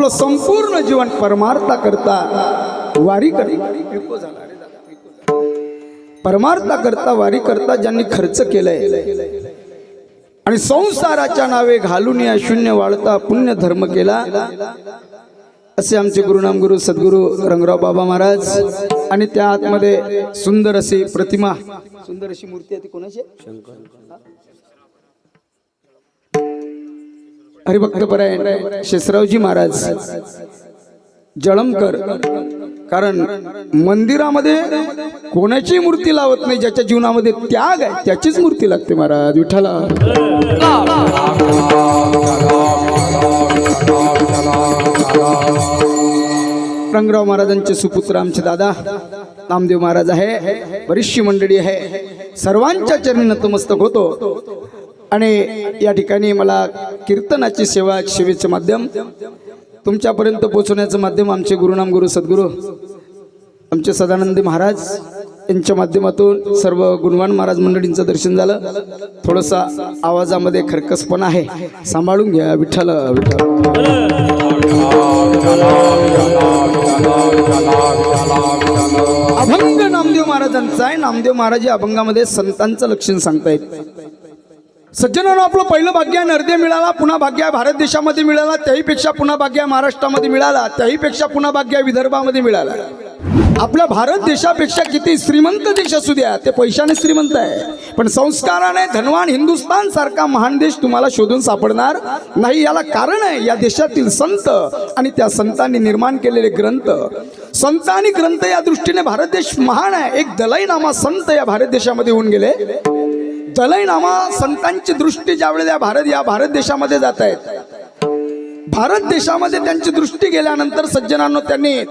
आपलं संपूर्ण जीवन परमार्था करता वारी परमार्था करता वारी करता ज्यांनी खर्च केलाय आणि संसाराच्या नावे घालून या शून्य वाळता पुण्य धर्म केला, असे आमचे गुरुनाम गुरु सद्गुरु रंगराव बाबा महाराज। आणि त्या आतमध्ये सुंदर अशी प्रतिमा, सुंदर अशी मूर्ती आहे ती कोणाची? हरिभक्तपरायण शेषरावजी महाराज जळमकर। कारण मंदिरामध्ये कोणाची मूर्ती लावत नाही, ज्याच्या जीवनामध्ये त्याग आहे त्याचीच मूर्ती लागते महाराज विठ्ठला। रंगराव महाराजांचे सुपुत्र आमचे दादा नामदेव महाराज आहे, बरीचशी मंडळी आहे, सर्वांच्या चरणी नतमस्तक होतो। आणि या ठिकाणी मला कीर्तनाची सेवा, सेवेचे माध्यम तुमच्यापर्यंत पोहोचवण्याचं माध्यम आमचे गुरुनाम गुरु सद्गुरू आमचे सदानंदी महाराज यांच्या माध्यमातून सर्व गुणवान महाराज मंडळींचं दर्शन झालं। थोडासा आवाजामध्ये खरकसपणा आहे, सांभाळून घ्या विठ्ठल विठ्ठल। अभंग नामदेव महाराजांचा आहे। नामदेव महाराज या अभंगामध्ये संतांचं लक्षण सांगतायत। सज्जनांनो, आपलं पहिलं भाग्य नरदे मिळाला, पुन्हा भाग्य भारत देशामध्ये मिळाला, त्याहीपेक्षा पुन्हा भाग्य महाराष्ट्रामध्ये मिळाला, त्याहीपेक्षा पुन्हा भाग्य विदर्भामध्ये मिळाला। आपल्या भारत देशापेक्षा किती श्रीमंत देश असू द्या, ते पैशाने श्रीमंत आहे, पण संस्काराने धनवान हिंदुस्थान सारखा महान देश तुम्हाला शोधून सापडणार नाही। याला कारण आहे या देशातील संत आणि त्या संतांनी निर्माण केलेले ग्रंथ। संत आणि ग्रंथ या दृष्टीने भारत देश महान आहे। एक दलाई नामा संत या भारत देशामध्ये होऊन गेले। दलाई नामा संतांची दृष्टी ज्यावेळेस या भारत देशामध्ये जात आहेत, भारत देशामध्ये त्यांची दृष्टी गेल्यानंतर सज्जनांनो त्यांनी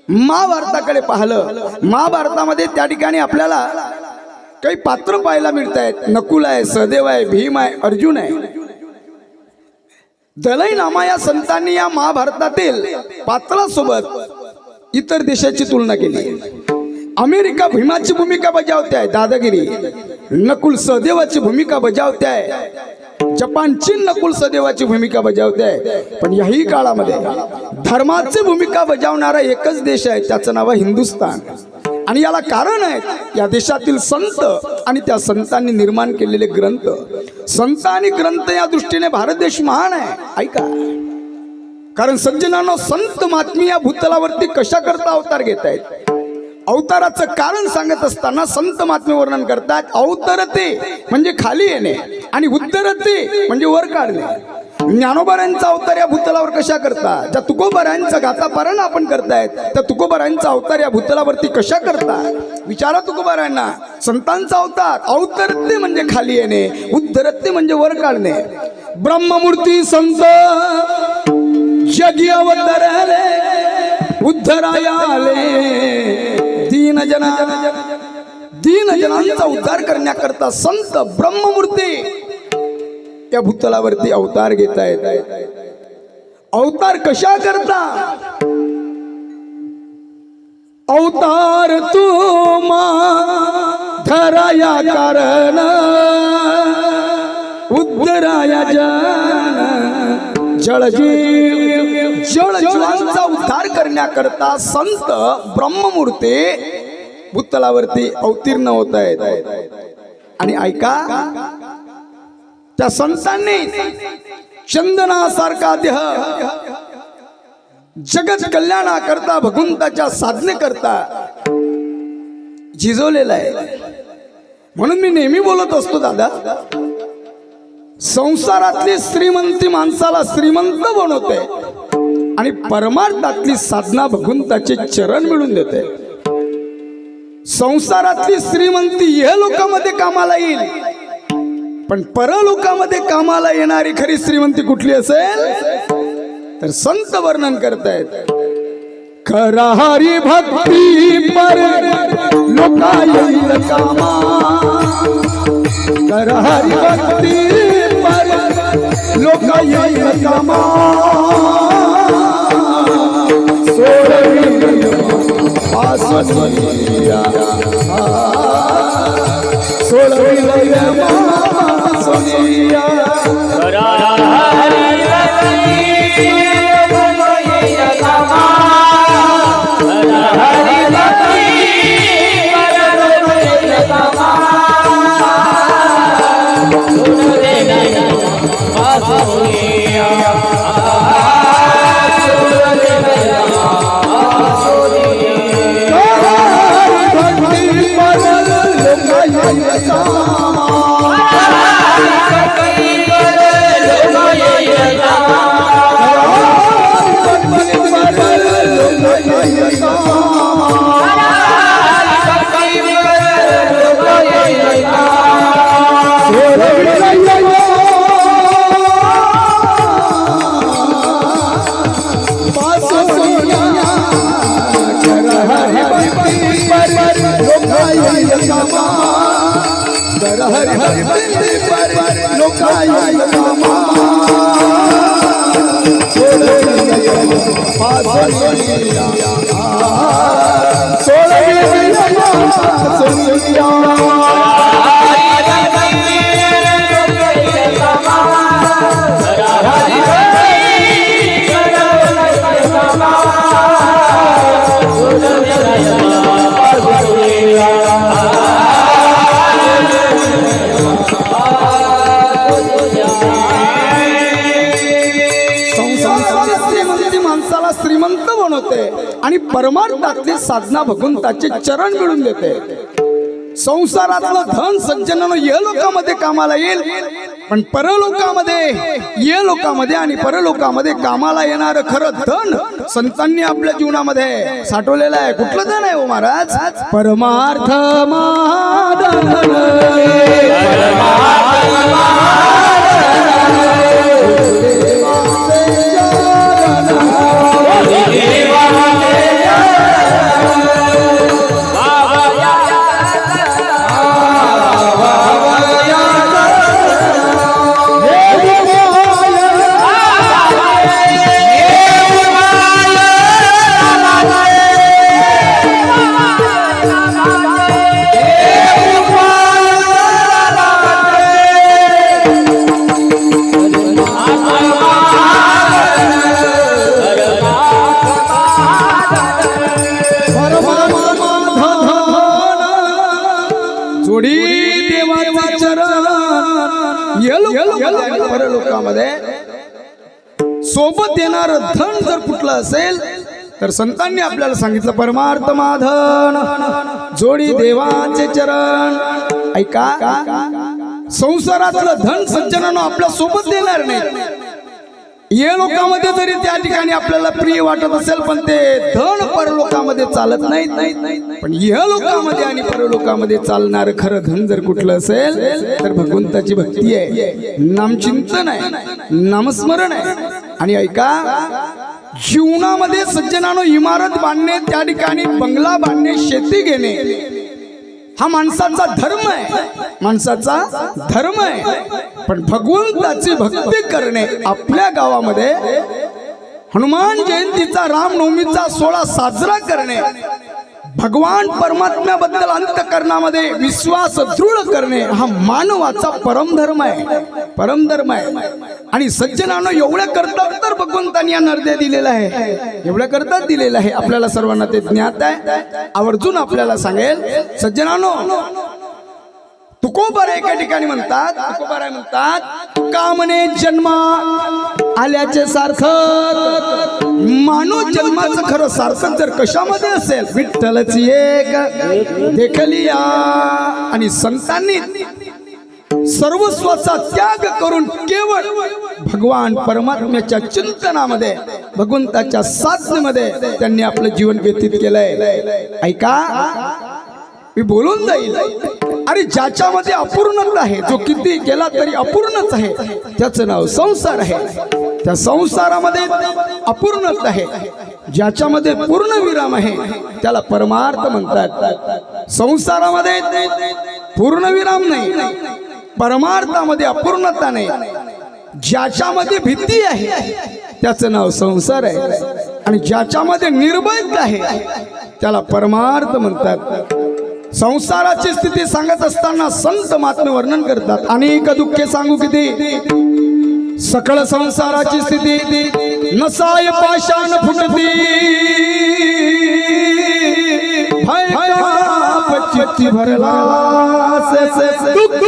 महाभारताकडे पाहिलं। महाभारतामध्ये त्या ठिकाणी आपल्याला काही पात्र पाहायला मिळत आहेत। नकुल आहे, सहदेव आहे, भीम आहे, अर्जुन आहे। दलाई नामा या संतांनी या महाभारतातील पात्रासोबत इतर देशाची तुलना केली। अमेरिका भीमाची भूमिका बजावते आहे, दादागिरी। नकुल सहदेवाची भूमिका बजावते आहे, जपान चीन नकुल सहदेवाची भूमिका बजावते आहे। पण याही काळामध्ये धर्माची भूमिका बजावणारा एकच देश आहे, त्याचं नाव आहे हिंदुस्थान। आणि याला कारण आहे या देशातील संत आणि त्या संतांनी निर्माण केलेले ग्रंथ। संत आणि ग्रंथ या दृष्टीने भारत देश महान आहे। ऐका, कारण सज्जनांनो, संत महात्मे या भूतलावरती कशा करता अवतार घेत आहेत, अवताराचं कारण सांगत असताना संत महात्मे वर्णन करतात। अवतरते म्हणजे खाली येणे आणि उद्धरते म्हणजे वर काढणे। ज्ञानोबारांचा अवतार या भूतलावर कशा करता, ज्या तुकोबारांचा गातापारण आपण करतायत त्या तुकोबारांचा अवतार या भूतलावरती कशा करता, विचारा तुकोबारांना। संतांचा अवतार अवतरते म्हणजे खाली येणे, उद्धरते म्हणजे वर काढणे। ब्रह्ममूर्ती संत जगी अवतरले, उद्धराया आले, दीन जनांचा उद्धार करण्याकरता संत ब्रह्ममूर्ती या भूतलावरती अवतार घेत आहेत। अवतार कशा करता, अवतार तुमा धराया कारण, उद्धराया जन, जळजीवांचा उद्धार करण्याकरता संत ब्रह्ममूर्ती भूतलावरती अवतीर्ण होत आहेत। आणि ऐका, त्या संतांनी चंदनासारखा देह जगत कल्याणाकरता भगवंताच्या साधने करता झिजवलेला आहे। म्हणून मी नेहमी बोलत असतो दादा, संसारातली श्रीमंती माणसाला श्रीमंत बनवते आणि परमार्थातली साधना भगवंताचे चरण मिळून देते। संसारातली श्रीमंती या लोकांमध्ये कामाला येईल, पण परलोकामध्ये कामाला येणारी खरी श्रीमंती कुठली असेल तर संत वर्णन करतायत। करा हरी भक्ती पर लोका येईल कामा, करा हरी भक्ती लोका येईल कामा, सोडविया सोनिया, करा हरी भक्ती हरी भक्ती पर लोकाई कामा श्रीमंत बनवते आणि परमार्थातली साधना भगवंताचे चरण मिळून देते. संसारातलं धन सज्जनानं या लोकांमध्ये कामाला येईल, पण परलोकामध्ये या लोकांमध्ये आणि परलोकामध्ये कामाला येणार खरं धन संतांनी आपल्या जीवनामध्ये साठवलेलं आहे. कुठलं धन आहे हो महाराज? परमार्थ महाधन. परलोकामध्ये सोबत येणार धन जर कुठलं असेल तर संतांनी आपल्याला सांगितलं परमार्थ माधन जोडी देवाचे चरण. ऐका, संसारातलं धन सज्जनानं आपल्या सोबत येणार नाही. या लोकांमध्ये जरी त्या ठिकाणी आपल्याला प्रिय वाटत असेल, पण ते धन परलोकामध्ये चालत नाही. पण या लोकांमध्ये आणि परलोकामध्ये चालणार खरं धन जर कुठलं असेल तर भगवंताची भक्ती आहे, नामचिंतन आहे, नामस्मरण आहे. आणि ऐका, जीवनामध्ये सज्जनानो इमारत बांधणे, त्या ठिकाणी बंगला बांधणे, शेती घेणे हा माणसाचा धर्म आहे, माणसाचा धर्म आहे. पण भगवंताची भक्ती करणे, आपल्या गावामध्ये हनुमान जयंतीचा, रामनवमीचा सोहळा साजरा करणे, भगवान परमात्म्याबद्दल अंतःकरणामध्ये विश्वास दृढ करणे हा मानवाचा परमधर्म आहे, परमधर्म आहे. आणि सज्जनानं एवढ्या करतात तर भगवंतांनी या नरद्या दिलेला आहे, एवढ्या करतात दिलेलं आहे. आपल्याला सर्वांना ते ज्ञात आहे. आवर्जून आपल्याला सांगेल, सज्जनानो तुकोबाराय एका ठिकाणी म्हणतात, तुकोबाराय म्हणतात, कामने जन्मा आल्याचे सार्थक. मानव जन्माचं खरं सार्थक जर कशामध्ये असेल, विठ्ठलची एक देखलिया. आणि संतांनी सर्वस्वाचा त्याग करून केवळ भगवान परमात्म्याच्या चिंतनामध्ये, भगवंताच्या साधनेमध्ये त्यांनी आपलं जीवन व्यतीत केलंय. ऐका, मी बोलून जाईल. अरे ज्याच्यामध्ये अपूर्णता आहे, जो किती केला तरी अपूर्णच आहे, त्याचं नाव संसार आहे. त्या संसारामध्ये अपूर्णता आहे, ज्याच्यामध्ये पूर्ण विराम आहे त्याला परमार्थ म्हणतात. संसारामध्ये पूर्ण विराम नाही, परमार्थामध्ये अपूर्णता नाही. ज्याच्यामध्ये भीती आहे त्याचं नाव संसार आहे, आणि ज्याच्यामध्ये निर्भयता आहे त्याला परमार्थ म्हणतात. संसाराची स्थिती सांगत असताना संत महात्मे वर्णन करतात, अनेक दुःखे सांगू किती, सकळ संसाराची स्थिती नसाय पाषाण फुटती, भय भरला दुःख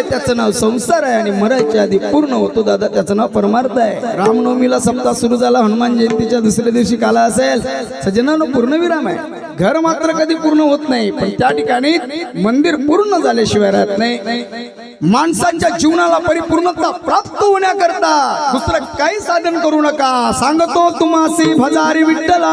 त्याचं नाव संसार आहे आणि मरायच्या आधी पूर्ण होतो दादा त्याचं नाव परमार्थ आहे. रामनवमीला सप्ताह सुरू झाला, हनुमान जयंतीच्या दुसऱ्या दिवशी काला असेल. सज्जनांनो पूर्णविराम आहे. घर मात्र कधी पूर्ण होत नाही, पण त्या ठिकाणी मंदिर पूर्ण झाल्याशिवाय राहत नाही. माणसांच्या जीवनाला परिपूर्णता प्राप्त होण्याकरता दुसरं काही साधन करू नका. सांगतो तुम्हासी भजारी विठ्ठला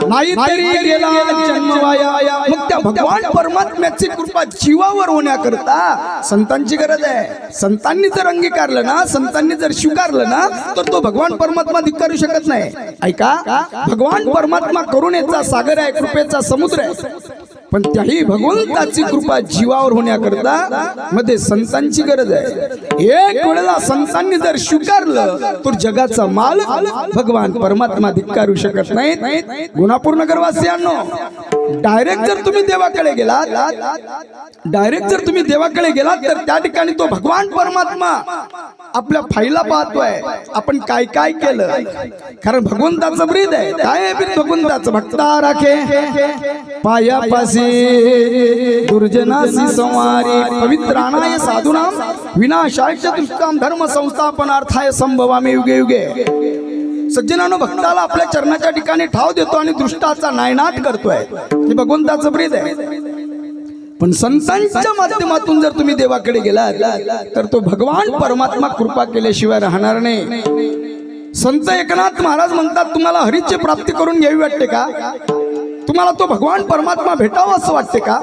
नाही तरी गेला जन्म वाया. मग त्या भगवान परमात्म्याची कृपा जीवावर होण्याकरता संतांची गरज आहे. संतांनी जर अंगीकारलं ना, संतांनी जर स्वीकारलं ना, तर तो भगवान परमात्मा धिक्कारू शकत नाही. ऐका, भगवान परमात्मा करुणेचा सागर आहे, कृपेचा समुद्र आहे. पण त्याही भगवंताची कृपा जीवावर होण्याकरता मध्ये संतांची गरज आहे. एक वेळेला संतांनी जर स्वीकारलं तर जगाचा मालक भगवान परमात्मा धिक्कारू शकत नाही. गुणापूर नगरवासियांनो, डायरेक्ट जर तुम्ही देवाकडे गेलात तर त्या ठिकाणी तो भगवान परमात्मा आपल्या फाईला पाहतोय आपण काय काय केलं. कारण भगवंताचं ब्रीद आहे. काय ब्रीद भगवंताचं? भक्ता राखे पायापासी दुर्जनासी संवारी पवित्राणाय साधूनाम विनाशाय दुष्काम धर्म संस्थापनार्थाय संभवामी युगे युगे. सज्जनानो, भक्ताला आपल्या चरणाच्या ठिकाणी ठाव देतो आणि दृष्टाचा नायनाट करतोय. हे भगवंताचं ब्रीद आहे. पण संतांच्या माध्यमातून जर तुम्ही देवाकडे गेलात तर तो भगवान परमात्मा कृपा केल्याशिवाय राहणार नाही. संत एकनाथ महाराज म्हणतात, तुम्हाला हरीची प्राप्ती करून घ्यावी वाटते का? तुम्हाला तो भगवान परमात्मा भेटावा असं वाटते का?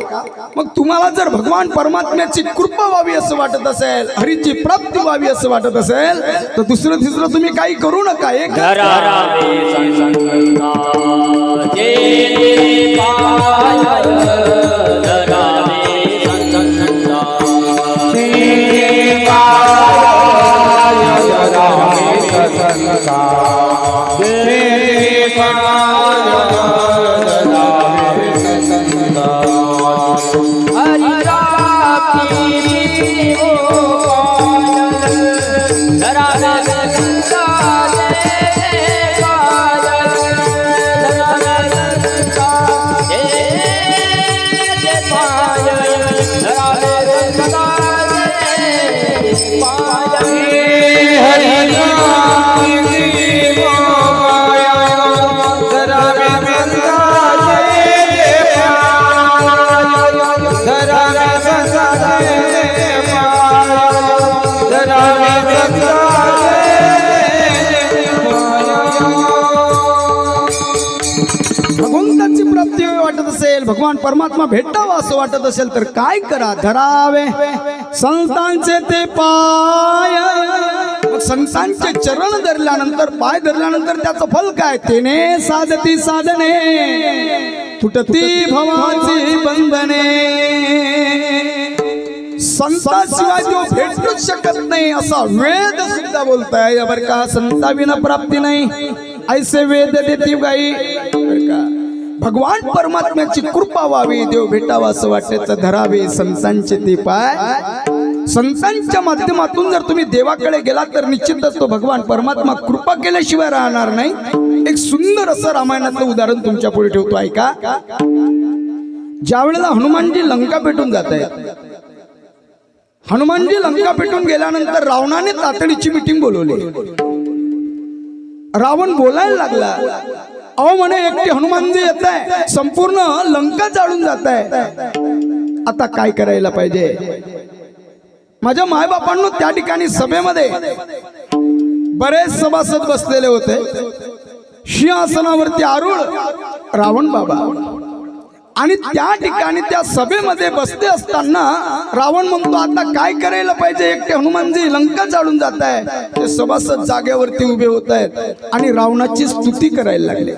मग तुम्हाला जर भगवान परमात्म्याची कृपा व्हावी असं वाटत असेल, हरीची प्राप्ती व्हावी असं वाटत असेल, तर दुसरं तिसरं तुम्ही काही करू नका. एक भगवान परमात्मा भेटावा असं वाटत असेल तर काय करा? धरावे संतांचे ते पाय. संतांचे चरण धरल्यानंतर, पाय धरल्यानंतर त्याचं फल काय? तेने साधती साधने तुटती भवाची बंधने. संतांशिवाय तो भेटूच शकत नाही असा वेद सुद्धा बोलताय बरं का. संताविना प्राप्ती नाही ऐसे वेद देती गाई बरं का. भगवान परमात्म्याची कृपा व्हावी, देव भेटावा असं वाटते तर धरावे संतांचे ते पाय. संतांच्या माध्यमातून जर तुम्ही देवाकडे गेलात तर निश्चितच तो भगवान परमात्मा कृपा केल्याशिवाय राहणार नाही. एक सुंदर असं रामायणातलं उदाहरण तुमच्या पुढे ठेवतो, ऐका. ज्या वेळेला हनुमानजी लंका पेटून जात आहेत, हनुमानजी लंका पेटून गेल्यानंतर रावणाने तातडीची मीटिंग बोलवली. रावण बोलायला लागला, अहो म्हणे एकटे हनुमानजी येत आहे, संपूर्ण लंका जाळून जात आहे, आता काय करायला पाहिजे? माझ्या मायबापांनो, त्या ठिकाणी सभेमध्ये बरेच सभासद बसलेले होते. सिंहासनावरती आरूढ रावण बाबा, आणि त्या ठिकाणी त्या सभेमध्ये बसते असताना रावण म्हणतो आता काय करायला पाहिजे? एकटे हनुमानजी लंका जाळून जात आहे. ते सभासद जागेवरती उभे होत आहेत आणि रावणाची स्तुती करायला लागले.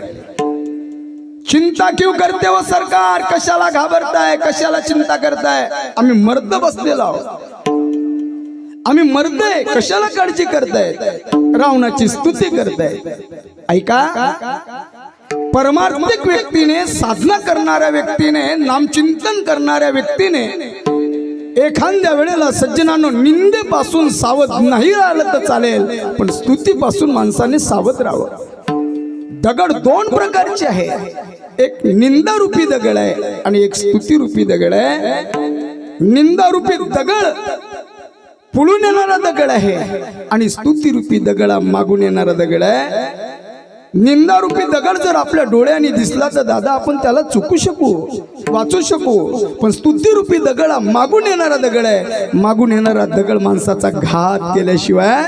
चिंता क्यों करते हो सरकार? कशाला घाबरताय? कशाला चिंता करताय? आम्ही मर्द बसलेलो आहोत. आम्ही मरतोय कशाला काळजी करतायत, रावणाची स्तुती करतायत. ऐका, परमार्थिक व्यक्तीने, साधना करणाऱ्या व्यक्तीने, नामचिंतन करणाऱ्या व्यक्तीने एखाद्या वेळेला सज्जनांनो निंदेपासून सावध नाही राहिलं तर चालेल, पण स्तुतीपासून माणसाने सावध राहावं. दगड दोन प्रकारचे आहे, एक निंदारूपी दगड आहे आणि एक स्तुतीरूपी दगड आहे. निंदारूपी दगड पुढून येणारा दगड आहे आणि स्तुतीरूपी दगड मागून येणारा दगड आहे. निंदारूपी दगड जर आपल्या डोळ्यांनी दिसला तर दादा आपण त्याला चुकू शकू, वाचू शकू, पण स्तुतीरूपी दगड मागून येणारा दगड आहे. मागून येणारा दगड माणसाचा घात केल्याशिवाय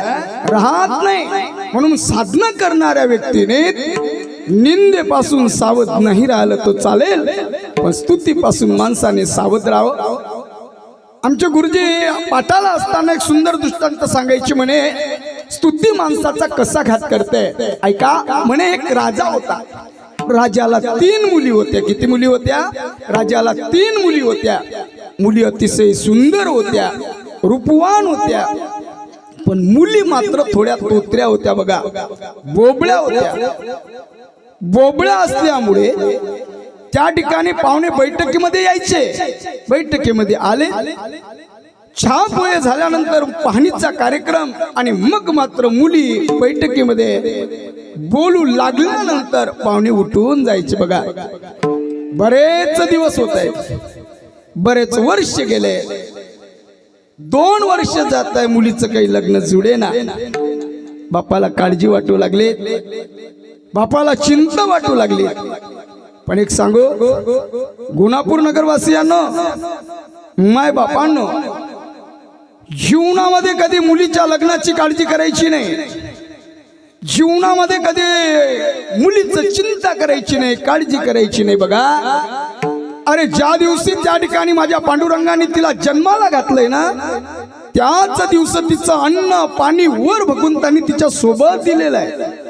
राहत नाही. म्हणून साधना करणाऱ्या व्यक्तीने निंदेपासून सावध नाही राहिलं तो चालेल, पण स्तुतीपासून माणसाने सावध राहावं. आमचे गुरुजी पाठाला असताना एक सुंदर दृष्टांत सांगायची, म्हणे स्तुती माणसाचा कसा घात करते. ऐका, म्हणे एक राजा होता, राजाला 3 मुली होत्या. किती मुली होत्या? राजाला 3 मुली होत्या. मुली अतिशय सुंदर होत्या, रूपवान होत्या, पण मुली मात्र थोड्या तोत्र्या होत्या. बघा, बोबळ्या होत्या. बोबळ्या असल्यामुळे त्या ठिकाणी पाहुणे बैठकीमध्ये यायचे. बैठकीमध्ये आले, चहा पोहे झाल्यानंतर पाहणीचा कार्यक्रम आणि मग मात्र मुली बैठकीमध्ये बोलू लागल्यानंतर पाहुणे उठून जायचे. बघा, बरेच दिवस होत आहेत, बरेच वर्ष गेले, 2 वर्ष जात आहे, मुलीचं काही लग्न जुळे ना. बापाला काळजी वाटू लागले, बापाला चिंता वाटू लागली. पण एक सांगू, गुणापूर नगरवासियांनो, माय बापांनो, जीवनामध्ये कधी मुलीच्या लग्नाची काळजी करायची नाही, जीवनामध्ये कधी मुलीचं चिंता करायची नाही, काळजी करायची नाही. बघा, अरे ज्या दिवशी त्या ठिकाणी माझ्या पांडुरंगाने तिला जन्माला घातलंय ना, त्याच दिवस तिचं अन्न पाणी वर भगवंतांनी तिच्या सोबत दिलेलं आहे.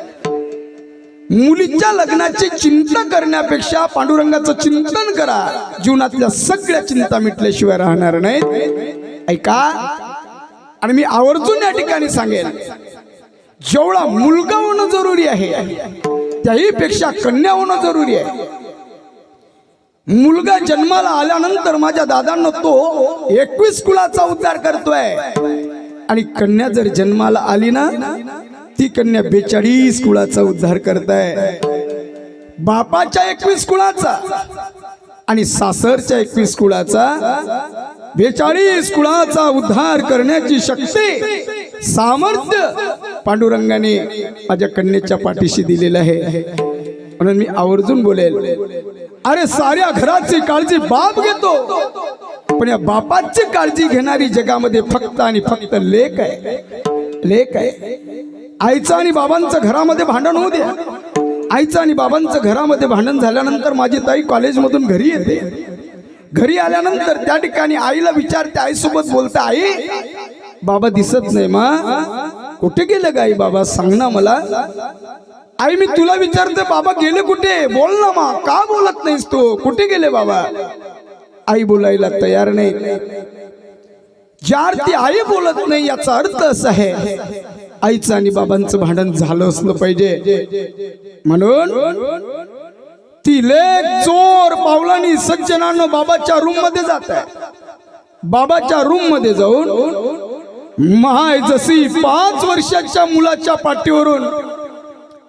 मुलीच्या लग्नाची चिंता करण्यापेक्षा पांडुरंगाचं चिंतन करा, जीवनातल्या सगळ्या चिंता मिटल्याशिवाय राहणार नाहीत. ऐका, आणि मी आवर्जून या ठिकाणी सांगेन, जेवढा मुलगा होणं जरुरी आहे त्याही पेक्षा कन्या होणं जरुरी आहे. मुलगा जन्माला आल्यानंतर माझ्या दादांना तो 21 कुळाचा उद्धार करतोय, आणि कन्या जर जन्माला आली ना, ती कन्या 42 कुळाचा उद्धार करताय. बापाच्या 21 कुळाचा आणि सासरच्या 21 कुळाचा, 42 कुळाचा उद्धार करण्याची शक्ती, सामर्थ्य पांडुरंगाने माझ्या कन्येच्या पाठीशी दिलेलं आहे. म्हणून मी आवर्जून बोलेल, अरे साऱ्या घराची काळजी बाप घेतो, पण या बापाची काळजी घेणारी जगामध्ये फक्त आणि फक्त लेक आहे. लेक आहे. आईचं आणि बाबांचं घरामध्ये भांडण होऊ द्या. आईचं आणि बाबांचं घरामध्ये भांडण झाल्यानंतर माझी ताई कॉलेजमधून घरी येते. घरी आल्यानंतर त्या ठिकाणी आईला विचारते, आईसोबत बोलते, आई बाबा दिसत नाही, मा कुठे गेले गाई, बाबा सांग ना मला. आई मी तुला विचारते, बाबा गेले कुठे, बोल ना मा, का बोलत नाहीस तू, कुठे गेले बाबा. आई बोलायला तयार नाही. ज्यार ती आई बोलत नाही याचा अर्थ असा आहे, आईचं आणि बाबांचं भांडण झालं असलं पाहिजे. म्हणून ती लेक जोर पावलांनी सज्जनांनो बाबाच्या रूम मध्ये जात आहे. बाबाच्या रूम मध्ये जाऊन माय जशी 5 वर्षाच्या मुलाच्या पाठीवरून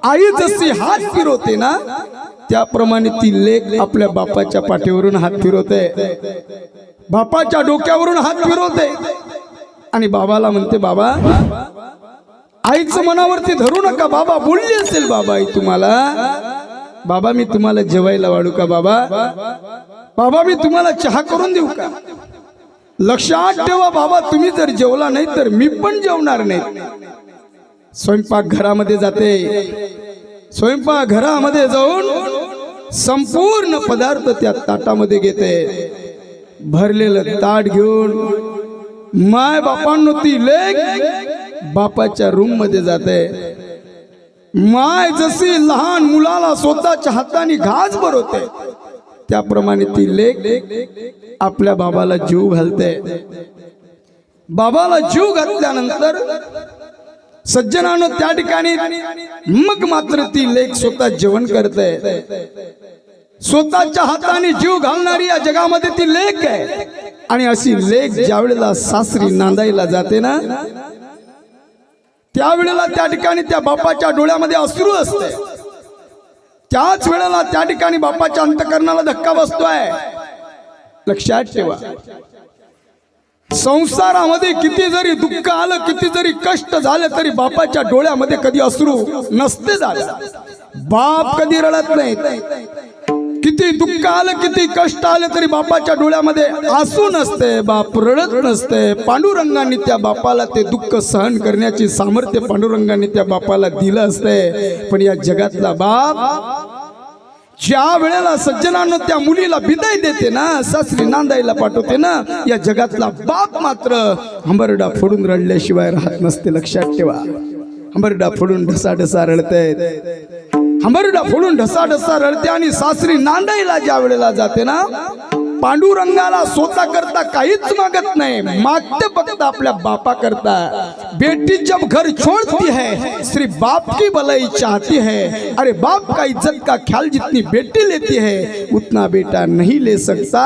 आई जशी हात फिरवते ना, त्याप्रमाणे ती लेक आपल्या बापाच्या पाठीवरून हात फिरवते, बापाच्या डोक्यावरून हात फिरवते आणि बाबाला म्हणते, बाबा आईचं मनावरती धरू नका, बाबा बोलली असेल बाबा आई तुम्हाला, बाबा मी तुम्हाला जेवायला वाढू का, बाबा बाबा मी तुम्हाला चहा करून देऊ का. लक्षात ठेवा बाबा, तुम्ही जर जेवला नाही तर मी पण जेवणार नाही. स्वयंपाक घरामध्ये जाते, स्वयंपाक घरामध्ये जाऊन संपूर्ण पदार्थ त्या ताटामध्ये घेते. भरलेलं ताट घेऊन माय बापांनो ती लेक बापाच्या रूम मध्ये जाते. माय जशी लहान मुलाला स्वतःच्या हाताने घास भरवते, त्याप्रमाणे ती लेक आपल्या बाबाला जीव घालते. बाबाला जीव घातल्यानंतर सज्जनानं त्या ठिकाणी मग मात्र ती लेक स्वतः जेवण करते. स्वतःच्या हाताने जीव घालणारी या जगामध्ये ती लेक आहे. आणि अशी लेक ज्या वेळेला सासरी नांदायला जाते ना, त्यावेळेला त्या ठिकाणी त्या बापाच्या डोळ्यामध्ये अश्रू असते. त्याच वेळेला त्या ठिकाणी बापाच्या अंतःकरणाला धक्का बसतोय. लक्षात ठेवा, संसारामध्ये किती जरी दुःख आलं, किती जरी कष्ट झाले, तरी बापाच्या डोळ्यामध्ये कधी अश्रू नसते झालं. बाप कधी रडत नाही. किती दुःख आलं, किती कष्ट आले, तरी बापाच्या डोळ्यामध्ये आसू नसते, बाप रडत नसते. पांडुरंगाने त्या बापाला ते दुःख सहन करण्याची सामर्थ्य पांडुरंगाने त्या बापाला दिलं असते. पण या जगातला बाप ज्या वेळेला सज्जनानं त्या मुलीला विदाई देते ना, सासरी नांदायला पाठवते ना, या जगातला बाप मात्र हंबरडा फोडून रडल्याशिवाय राहत नसते. लक्षात ठेवा, हंबरडा फोडून ढसाढसा रडते, हंबरडा फोडून ढसाढसा रडते. आणि सासरी नांदायला ज्या वेळेला जाते ना, पांडुरंगाला स्वतः करता काहीच मागत नाही, मागते फक्त आपल्या बापा करता. बेटी जब घर छोड़ती है सिर्फ बाप की भलाई चाहती है. अरे बाप का इज्जत का ख्याल जितनी बेटी लेती है उतना बेटा नहीं ले सकता.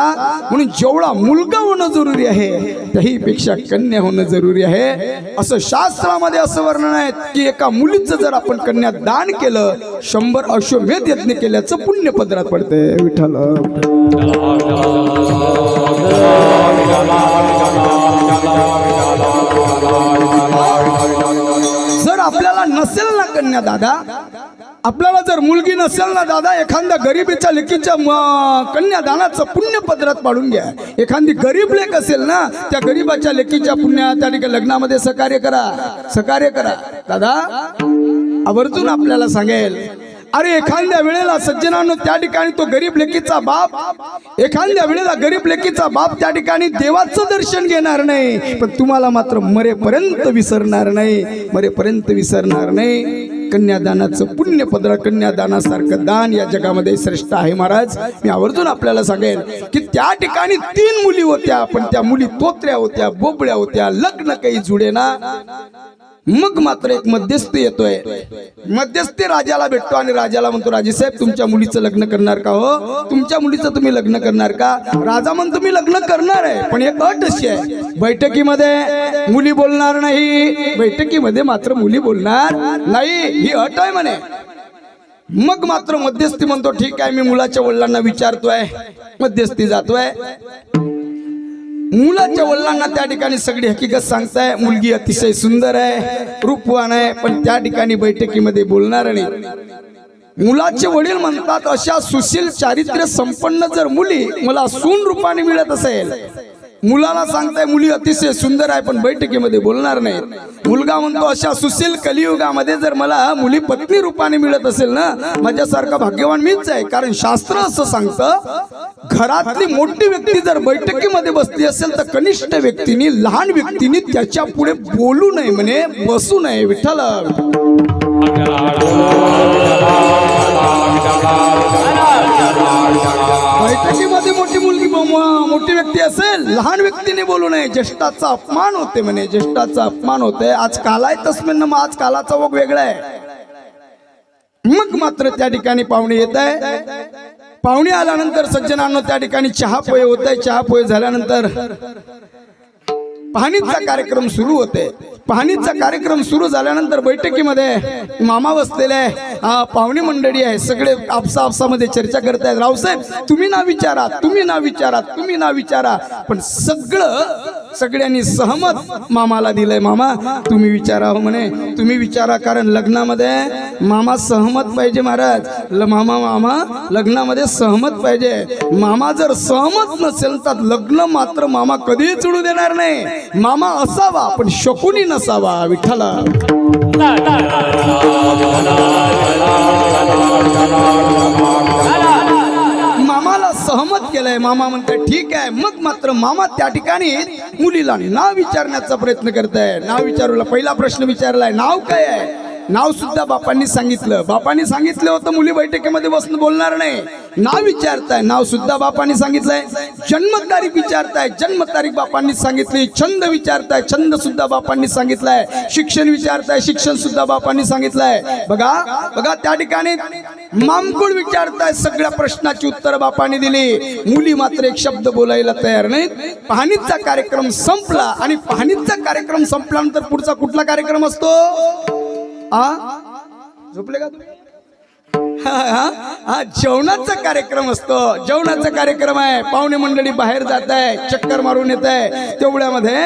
म्हणून जेवढा मुलगा होणं जरुरी आहे, त्याहीपेक्षा कन्या होणं जरुरी आहे. असं शास्त्रामध्ये असं वर्णन आहे की एका मुलीचं जर आपण कन्या दान केलं, 100 अश्वमेध यज्ञ केल्याचं पुण्य पदरात पडते. विठ्ठल जर आपल्याला नसेल ना कन्या दादा, आपल्याला जर मुलगी नसेल ना दादा, एखाद्या गरीबीच्या लेकीच्या कन्यादानाचं पुण्य पदरात पाडून घ्या. एखादी गरीब लेक असेल ना, त्या गरीबाच्या लेकीच्या पुण्या त्या ठिकाणी लग्नामध्ये सहकार्य करा, सहकार्य करा. दादा आवर्जून आपल्याला सांगेल, अरे एखाद्या वेळेला सज्जनांनो त्या ठिकाणी तो गरीब लेकीचा बाप, एखाद्या वेळेला गरीब लेकीचा बाप त्या ठिकाणी देवाचं दर्शन घेणार नाही, पण तुम्हाला मात्र मरेपर्यंत विसरणार नाही, मरेपर्यंत विसरणार नाही. कन्यादानाचं पुण्य पदर, कन्यादानासारखं दान या जगामध्ये श्रेष्ठ आहे. महाराज मी आवर्जून आपल्याला सांगेन की त्या ठिकाणी 3 मुली होत्या, पण त्या मुली तोत्र्या होत्या, बोबड्या होत्या, लग्न काही जुडे ना. मग मात्र एक मध्यस्थी येतोय. मध्यस्थी राजाला भेटतो आणि राजाला म्हणतो, राजेसाहेब तुमच्या मुलीचं लग्न करणार का? हो, तुमच्या मुलीचं तुम्ही लग्न करणार का? राजा म्हणतो मी लग्न करणार आहे, पण एक अट अशी आहे, बैठकीमध्ये मुली बोलणार नाही, बैठकीमध्ये मात्र मुली बोलणार नाही, ही अट आहे म्हणे. मग मात्र मध्यस्थी म्हणतो ठीक आहे, मी मुलाच्या वडिलांना विचारतोय. मध्यस्थी जातोय, मुलाच्या वडिलांना त्या ठिकाणी सगळी हकीकत सांगताय. मुलगी अतिशय सुंदर आहे, रूपवान आहे, पण त्या ठिकाणी बैठकीमध्ये बोलणार नाही. मुलाचे वडील म्हणतात अशा सुशील चारित्र्य संपन्न जर मुली मला सून रूपाने मिळत असेल, मुलाला सांगताय मुली अतिशय सुंदर आहे पण बैठकीमध्ये बोलणार नाही. मुलगा म्हणतो अशा सुशील कलियुगामध्ये जर मला मुली पत्नी रूपाने मिळत असेल ना, माझ्यासारखा भाग्यवान मीच आहे. कारण शास्त्र असं सांगतं, घरातली मोठी व्यक्ती जर बैठकीमध्ये बसली असेल तर कनिष्ठ व्यक्तीने, लहान व्यक्तीने त्याच्या पुढे बोलू नये म्हणे, बसू नये. विठ्ठल बैठकीमध्ये मोठी मुलगी मोठी व्यक्ती असेल, लहान व्यक्तीने बोलू नये, ज्येष्ठाचा अपमान होते म्हणे, ज्येष्ठाचा अपमान होते. आज काल आहे तस्मिन मग आज कालाचा वग वेगळा आहे. मग मात्र त्या ठिकाणी पाहुणे येत आहे. पाहुणे आल्यानंतर सज्जनांनो त्या ठिकाणी चहा पोहे होत आहे. चहा पोहे झाल्यानंतर पाहणीचा कार्यक्रम सुरू होते. पाहणीचा कार्यक्रम सुरू झाल्यानंतर बैठकीमध्ये मामा बसलेले, पाहुणे मंडळी आहे, सगळे आपसा आपसामध्ये चर्चा करतायत. रावसाहेब तुम्ही ना विचारा, तुम्ही ना विचारा, तुम्ही ना विचारा. पण सगळ्यांनी सहमत मामाला दिलंय, मामा तुम्ही विचारा. हो म्हणे तुम्ही विचारा, कारण लग्नामध्ये मामा सहमत पाहिजे. महाराज मामा लग्नामध्ये सहमत पाहिजे. मामा जर सहमत नसेल तर लग्न मात्र मामा कधीही चढू देणार नाही. मामा असावा पण शकुनी नसावा. विठ्ठला मामाला सहमत केलंय. मामा म्हणते ठीक आहे. मग मात्र मामा त्या ठिकाणी मुलीला नाव विचारण्याचा प्रयत्न करताय. नाव विचारूला पहिला प्रश्न विचारलाय, नाव काय आहे? नाव सुद्धा बापांनी सांगितलं. बापांनी सांगितलं होतं मुली बैठकीमध्ये बसून बोलणार नाही. नाव विचारताय, नाव सुद्धा बापांनी सांगितलंय. जन्मतारीख विचारताय, जन्मतारीख बापांनी सांगितली. छंद विचारताय, छंद सुद्धा बापांनी सांगितलाय. शिक्षण विचारताय, शिक्षण सुद्धा बापांनी सांगितलंय. बघा बघा त्या ठिकाणी मामकुळ विचारताय, सगळ्या प्रश्नाची उत्तर बापांनी दिली. मुली मात्र एक शब्द बोलायला तयार नाहीत. पाहणीचा कार्यक्रम संपला आणि पाहणीचा कार्यक्रम संपल्यानंतर पुढचा कुठला कार्यक्रम असतो? झोपले का तुम्ही? जेवणाचा कार्यक्रम असतो. जेवणाचा कार्यक्रम आहे. पाहुणे मंडळी बाहेर जात आहे, चक्कर मारून येत आहे. तेवढ्यामध्ये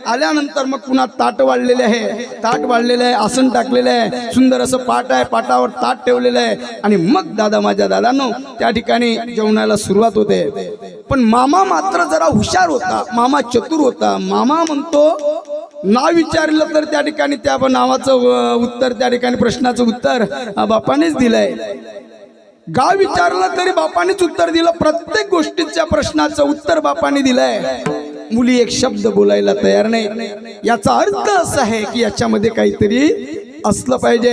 आल्यानंतर मग पुन्हा ताट वाढलेले आहे, ताट वाढलेलं आहे, आसन टाकलेलं आहे, सुंदर असं पाट आहे, पाटावर ताट ठेवलेलं आहे. आणि मग दादा माझ्या दादांनो त्या ठिकाणी जेवणाला सुरुवात होते. पण मामा मात्र जरा हुशार होता, मामा चतुर होता. मामा म्हणतो नाव विचारलं तर त्या ठिकाणी त्या नावाचं उत्तर, त्या ठिकाणी प्रश्नाचं उत्तर बापानेच दिलंय. गाव विचारलं तरी बापानेच उत्तर दिलं. प्रत्येक गोष्टीच्या प्रश्नाचं उत्तर बापाने दिलंय. मुली एक शब्द बोलायला तयार नाही. याचा अर्थ असा आहे की याच्यामध्ये काहीतरी असलं पाहिजे,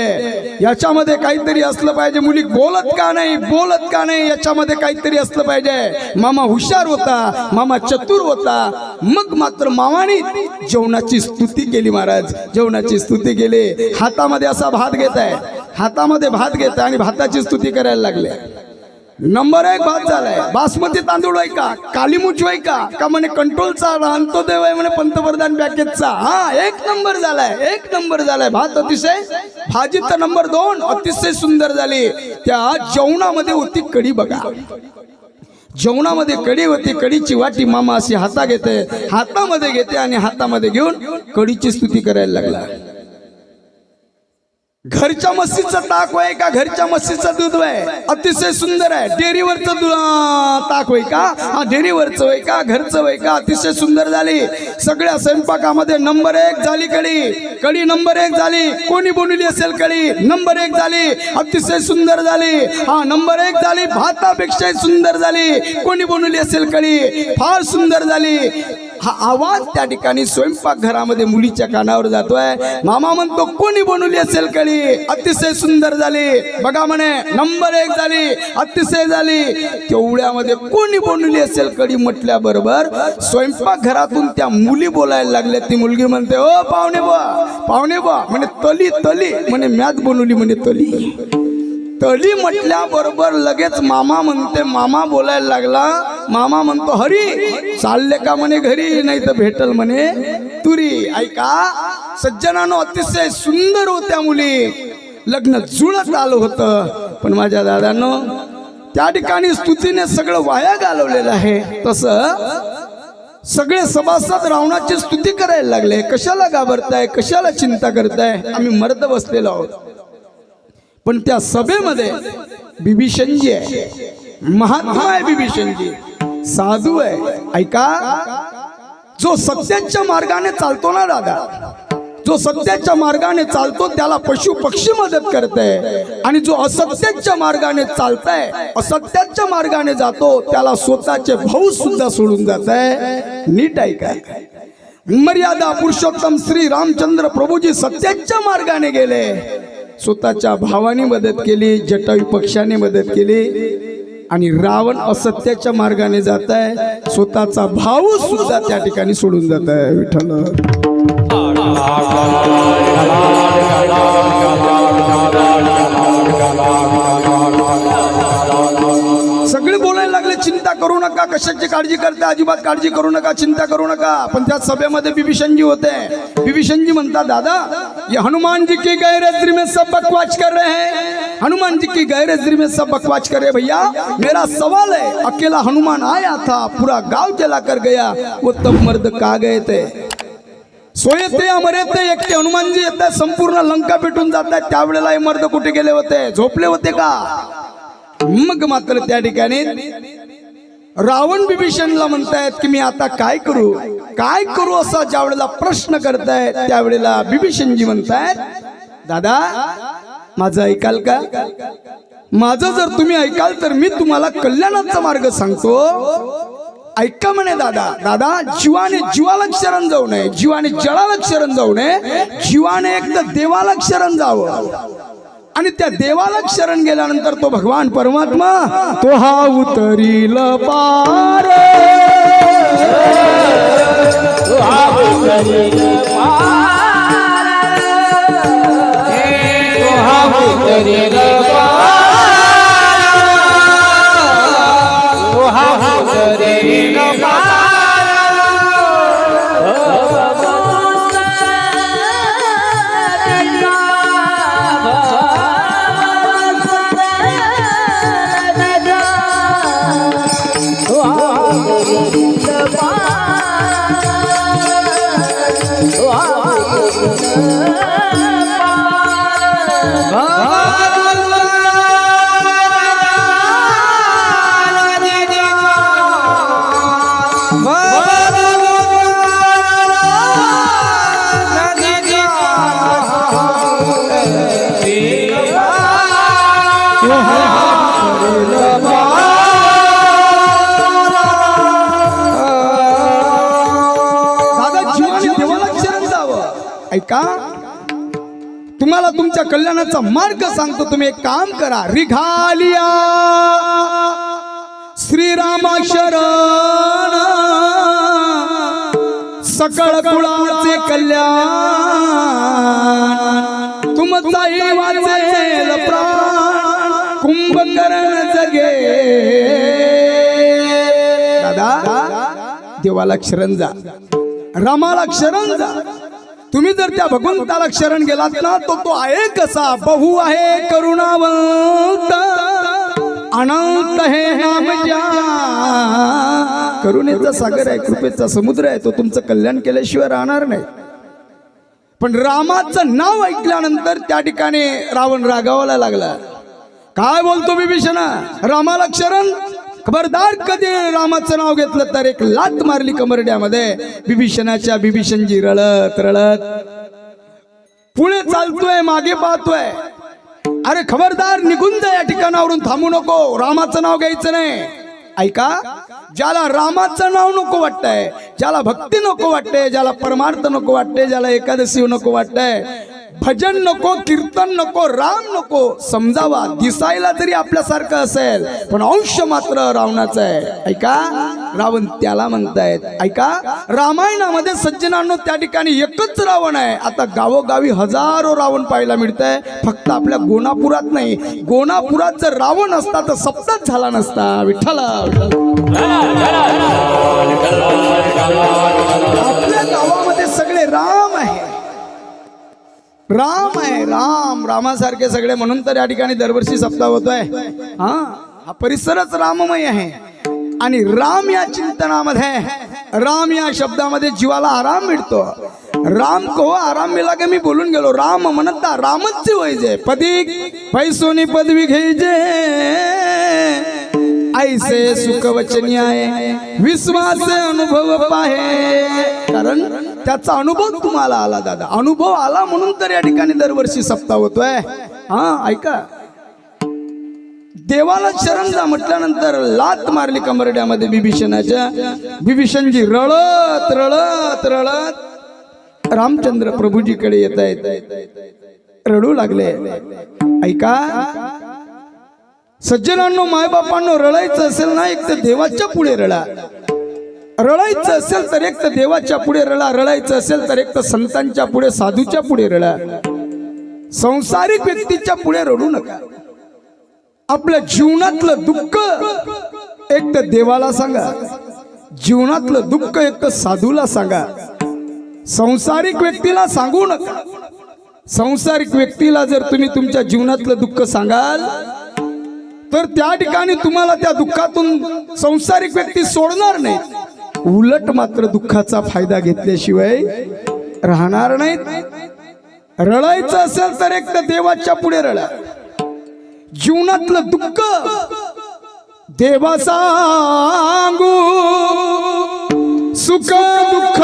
याच्यामध्ये काहीतरी असलं पाहिजे. मुली बोलत का नाही, बोलत का नाही, याच्यामध्ये काहीतरी असलं पाहिजे. मामा हुशार होता, मामा चतुर होता. मग मात्र मामाने जेवणाची स्तुती केली. महाराज जेवणाची स्तुती केली. हातामध्ये असा भात घेत आहे, हातामध्ये भात घेत आहे आणि भाताची स्तुती करायला लागले. नंबर 1 भात झालाय. बासमती तांदूळ आहे का, कालीमुछ आहे का म्हणे कंट्रोलचा आणतो देव आहे म्हणे पंतप्रधान पॅकेजचा. 1 नंबर झालाय, 1 नंबर झालाय भात. अतिशय भाजी तर नंबर 2 अतिशय सुंदर झाली. त्या जेवणामध्ये होती कढी. बघा जेवणामध्ये कढी होती. कढीची वाटी मामा अशी हातामध्ये घेते आणि हातामध्ये घेऊन कढीची स्तुती करायला लागला. घरच्या म्हशीचं ताक आहे का, घरच्या म्हशीचं दूध आहे, अतिशय सुंदर आहे. डेअरीवरचं ताक होय का, डेअरीवरचं होय का, घरचं होय का, अतिशय सुंदर झाली. सगळ्या स्वयंपाकामध्ये नंबर 1 झाली कढी. कढी नंबर 1 झाली. कोणी बनवली असेल कढी? नंबर 1 झाली, अतिशय सुंदर झाली. नंबर 1 झाली, भातापेक्षा सुंदर झाली. कोणी बनवली असेल कढी? फार सुंदर झाली. हा आवाज त्या ठिकाणी स्वयंपाक घरामध्ये मुलीच्या कानावर जातोय. मामा म्हणतो कोणी बनवली असेल कढी? अतिशय सुंदर झाली. बघा म्हणे नंबर 1 झाली, अतिशय झाली. तेवढ्यामध्ये कोणी बनवली असेल कढी म्हटल्याबरोबर स्वयंपाक घरातून त्या मुली बोलायला लागल्या. ती मुलगी म्हणते ओ पाहुणे बा, पाहुणे बा म्हणे तली तली म्हणे मॅच बनवली म्हणे तली. तली म्हटल्याबरोबर लगेच मामा म्हणते, मामा बोलायला लागला. मामा म्हणतो हरी चालले का म्हणे घरी, नाही तर भेटल म्हणे तुरी. ऐका सज्जनानो, अतिशय सुंदर होत्या मुली. लग्न जुळत आलं होतं. पण माझ्या दादांनो त्या ठिकाणी स्तुतीने सगळं वाया घालवलेलं आहे. तसं सगळे सभासद रावणाची स्तुती करायला लागले. कशाला घाबरताय, कशाला चिंता करताय? आम्ही मर्द बसलेलो आहोत. पण त्या सभेमध्ये बिभीषणजी आहे, महात्मा आहे. बिभीषणजी साधू आहे. ऐका जो सत्याच्या मार्गाने चालतो ना दादा, जो सत्याच्या मार्गाने चालतो त्याला पशु पक्षी मदत करते. आणि जो असत्याच्या मार्गाने चालताय, असत्याच्या मार्गाने जातो त्याला स्वतःचे भाऊ सुद्धा सोडून जात आहे. नीट ऐका. मर्यादा पुरुषोत्तम श्री रामचंद्र प्रभूजी सत्याच्या मार्गाने गेले. स्वतःच्या भावाने मदत केली, जटायू पक्षाने मदत केली. आणि रावण असत्याच्या मार्गाने जात आहे, स्वतःचा भाऊ सुद्धा त्या ठिकाणी सोडून जात आहे. विठ्ठल सगळे बोलायला लागले चिंता करू नका, कशाची काळजी करता, अजिबात काळजी करू नका, चिंता करू नका. पण त्या सभेमध्ये बिभीषणजी होते. बिभीषणजी म्हणतात दादा ये हनुमान जी की गैरहजरी में सब बकवास कर रहे हैं, हनुमान जी की गैरहजरी में सब बकवास कर रहे हैं। भैया मेरा सवाल है, अकेला हनुमान आया था, पूरा गांव जला कर गया, वो तब मर्द कहाँ गए थे? सोये थे या मरे थे? एकटे हनुमानजी येतात, संपूर्ण लंका पेटून जातात, त्यावेळेला हे मर्द कुठे गेले होते? झोपले होते का? मग मात्र त्या ठिकाणी रावण बिभीषणला म्हणतायत की मी आता काय करू, काय करू असा ज्या वेळेला प्रश्न करतायत, त्यावेळेला बिभीषणजी म्हणतायत दादा माझं ऐकाल का? माझं जर तुम्ही ऐकाल तर मी तुम्हाला कल्याणाचा मार्ग सांगतो. ऐका म्हणे दादा, दादा जीवाने जीवाला शरण जाऊ नये, जीवाने जळाला शरण जाऊ नये, जीवाने एक तर देवाला शरण जावं आणि त्या देवाला शरण गेल्यानंतर तो भगवान परमात्मा तो हा उतरील पार, तो हा उतरील पार, तो हा उतरील पार, तो हा उतरील पार. ऐका, तुम्हाला तुमच्या कल्याणाचा मार्ग सांगतो. तुम्ही एक काम करा, रिघालिया श्रीरामा शरण, सकळ कुळाचे कल्याण, तुमचा वाचेल प्राण, कुंभकर्ण जगे. दादा देवाला शरण जा, रामाला शरण जा. तुम्ही जर त्या भगवंताला शरण गेलात ना, तो आहे कसा, बहु आहे करुणावंत, अनंत हे नाम ज्या. करुणेचा सागर आहे, कृपेचा समुद्र आहे, तो तुमचं कल्याण केल्याशिवाय राहणार नाही. पण रामाचं नाव ऐकल्यानंतर त्या ठिकाणी रावण रागावायला लागला. काय बोलतो विभीषणा, रामाला शरण, खबरदार कधी रामाचं नाव घेतलं तर एक लात मारली कमरड्यामध्ये. विभीषणजी रळत रळत पुढे चालतोय, मागे पाहतोय. अरे खबरदार, निघून जा या ठिकाणावरून, थांबू नको, रामाचं नाव घ्यायचं नाही. ऐका, ज्याला रामाचं नाव नको वाटतंय, ज्याला भक्ती नको वाटते, ज्याला परमार्थ नको वाटते, ज्याला एकादशी नको वाटतंय, भजन नको, कीर्तन नको, राम नको, समजावा दिसायला तरी आपल्यासारखं असेल पण अंश मात्र रावणाचा आहे. ऐका, रावण त्याला म्हणतायत. ऐका, रामायणामध्ये सज्जनांनो त्या ठिकाणी एकच रावण आहे. आता गावोगावी हजारो रावण पाहायला मिळत आहे, फक्त आपल्या गोनापुरात नाही. गोनापुरात जर रावण असता तर सप्ताच झाला नसता. विठ्ठला, आपल्या गावामध्ये सगळे राम आहे, राम आहे, राम, रामासारखे सगळे, म्हणून तर या ठिकाणी दरवर्षी सप्ताह होतोय. हा परिसरच राममय आहे. आणि राम या चिंतनामध्ये, राम या शब्दामध्ये जीवाला आराम मिळतो. राम को आराम मिला के मी बोलून गेलो. राम म्हणता रामच व्हायचे, पदी पैसोनी पदवी घ्यायचे, ऐसे सुख वचनी आहे, विश्वास अनुभव पाहे. कारण त्याचा अनुभव तुम्हाला आला दादा, अनुभव आला म्हणून तर या ठिकाणी दरवर्षी सप्ताह होतोय. ऐका, देवाला शरण जा म्हटल्यानंतर लात मारली कमरड्यामध्ये विभीषणाच्या. विभीषणजी रळत रळत रळत रामचंद्र प्रभूजीकडे येत आहेत, रडू लागले. ऐका सज्जनांनो, मायबापांनो, रडायचं असेल ना, एक तर देवाच्या पुढे रडा. रडायचं असेल तर एक तर देवाच्या पुढे रडा, रडायचं असेल तर एक तर संतांच्या पुढे, साधूच्या पुढे रडा. संसारिक व्यक्तीच्या पुढे रडू नका. आपल्या जीवनातलं दुःख एक तर देवाला सांगा, जीवनातलं दुःख एक तर साधूला सांगा. संसारिक व्यक्तीला सांगू नका. संसारिक व्यक्तीला जर तुम्ही तुमच्या जीवनातलं दुःख सांगाल तर त्या ठिकाणी तुम्हाला त्या दुःखातून संसारिक व्यक्ती सोडणार नाही, उलट मात्र दुःखाचा फायदा घेतल्याशिवाय राहणार नाहीत. रडायचं असेल तर एक तर देवाच्या पुढे रडा. जीवनातलं दुःख देवा सांगू, सुख दुःख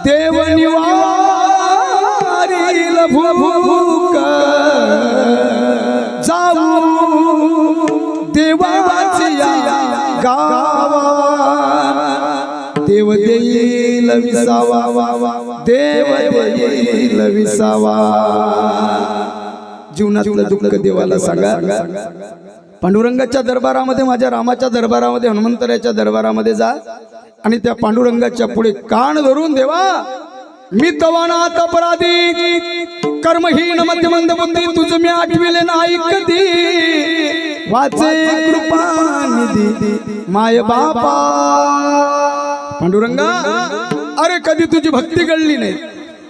देव निवारील भूक जाऊ देवाच्या देव देईल विसावा, देव देईल विसावा. जीवनातलं दुःख देवाला सांगा. पांडुरंगाच्या दरबारामध्ये, माझ्या रामाच्या दरबारामध्ये, हनुमंतराच्या दरबारामध्ये जा आणि त्या पांडुरंगाच्या पुढे कान धरून, देवा मी तवानात अपराधी, कर्महीन मध्यमंद बुद्धी, तुझ मी आठविले नाही कधी, वाचे कृपानिधी माय बापा. पांडुरंगा, अरे कधी तुझी भक्ती घडली नाही,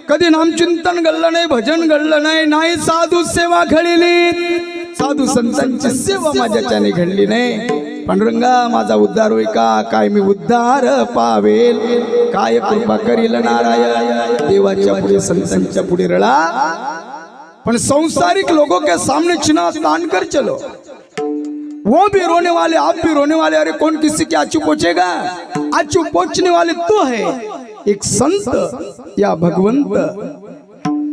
कधी नामचिंतन घडलं नाही, भजन घडलं नाही, नाही साधू सेवा घडली, साधू संतांची सेवा माझ्याच्याने घडली नाही. पांडुरंगा, माझा उद्धार होई का? काय मी उद्धार पावेल? काय कृपा करील नारायण? देवाच्या पुढे, संतांच्या पुढे रडा, पण सांसारिक लोगों के सामने चिना तान कर चलो. वो भी रोने वाले, आप भी रोने वाले. अरे कौन किसी के आंसू पोंछेगा? आंसू पोंछने वाले तो है एक संत या भगवंत.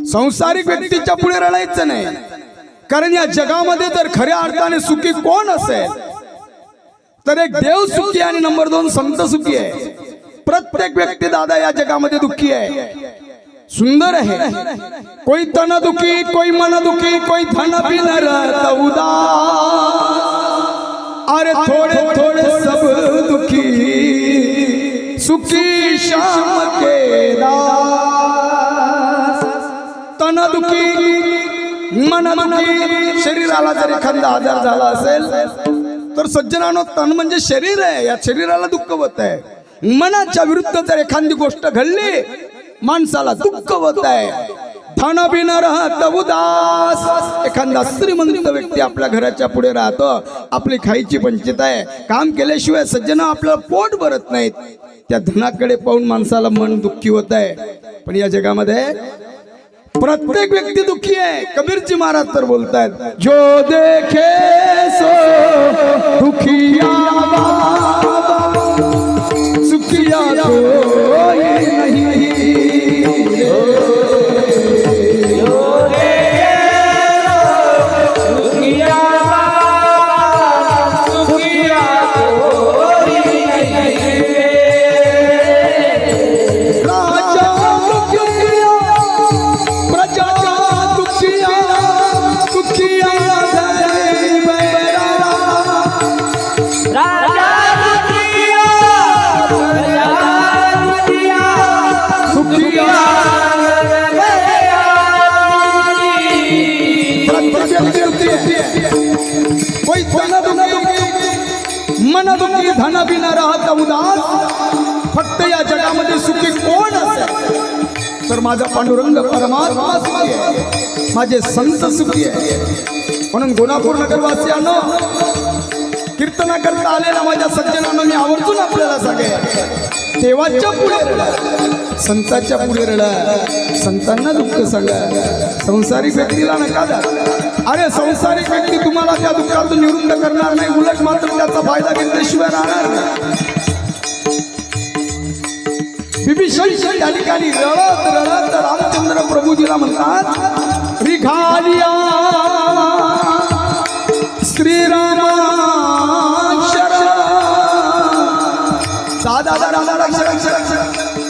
सांसारिक व्यक्तीच्या पुढे रडायचं नाही, कारण या जगामध्ये जर खऱ्या अर्थाने सुखी कोण असेल तर एक देव सुखी आणि नंबर 2 संत सुखी आहे. प्रत्येक व्यक्ती दादा या जगामध्ये दुःखी आहे, सुंदर है. कोई तन दुखी, कोई मन दुखी, कोई धन बिन रहता उदास. अरे थोड़े थोड़े सब दुखी, सुखी शाम के दास. तन दुखी, मन दुखी. शरीराला जर एखादा आजार झाला असेल तर सज्जनानो, तन म्हणजे शरीर आहे, या शरीराला दुःख होत आहे. मनाच्या विरुद्ध जर एखादी गोष्ट घडली, माणसाला दुःख होत आहे. धन बिन रहत उदास. एखादा श्रीमंत व्यक्ती आपल्या घराच्या पुढे राहतो, आपली खायची पंचित आहे, काम केल्याशिवाय सज्जना आपल्याला पोट भरत नाहीत. त्या धनाकडे पाहून माणसाला मन दुःखी होत आहे. पण या जगामध्ये प्रत्येक व्यक्ती दुःखी आहे. कबीरजी महाराज तर बोलतायत, जो देखे सो दुखिया सुखिया कोई नहीं. मन दुखी, धन बिन रहत उदास. फक्त या जगामध्ये सुखी कोण असेल तर माझा पांडुरंग परमात्मा सुखी आहे, माझे संत सुखी आहे. म्हणून गोनापूर नगरवासियांनो, कीर्तना करता आलेल्या माझ्या सज्जनांनो, मी आवर्जून आपल्याला सांगेन, देवाच्या पुढे रडा, संतांच्या पुढे रडा, संतांना दुःख सांगा. संसारिक व्यक्तीला नका द्या. अरे संसारिक व्यक्ती तुम्हाला त्या दुःखातून निवृत्त करणार नाही, उलट मात्र त्याचा फायदा घेतल्याशिवाय राहणार नाही. विभीषण या ठिकाणी रडत रडत रामचंद्र प्रभूजीला म्हणतात, रिघालिया श्रीराम दादा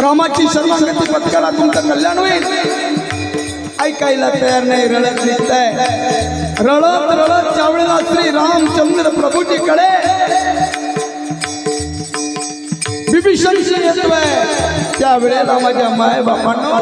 रामाची शरणागती पत्करा, तुमचं कल्याण होईल. ऐकायला तयार नाही, रडत निघताय. रडत रडत ज्यावेळेला श्री रामचंद्र प्रभूजीकडे विभीषणशी येतोय, त्यावेळेला माझ्या माय बापांना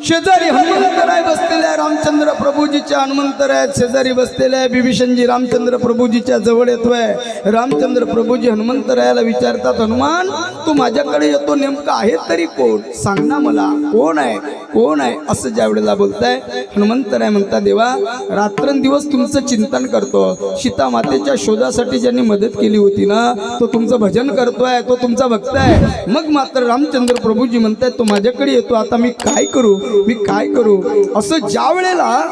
शेजारी हनुमंतराय बसलेले आहे. रामचंद्र प्रभूजीच्या हनुमंतराय शेजारी बसलेले आहे. विभीषणजी रामचंद्र प्रभूजीच्या जवळ येतोय. रामचंद्र प्रभूजी हनुमंतरायाला विचारतात, हनुमान तू माझ्याकडे येतो, नेमकं आहे तरी कोण? सांग ना मला, कोण आहे, कोण आहे? असं ज्या वेळेला बोलताय, हनुमंतराय म्हणता, देवा रात्रंदिवस तुमचं चिंतन करतो. सीता मातेच्या शोधासाठी ज्यांनी मदत केली होती ना, तो तुमचं भजन करतोय, तो तुमचा भक्त आहे. मग मात्र रामचंद्र प्रभूजी म्हणतायत, तो माझ्याकडे येतो, आता मी काय करू, मी काय करू? असं ज्या वेळेला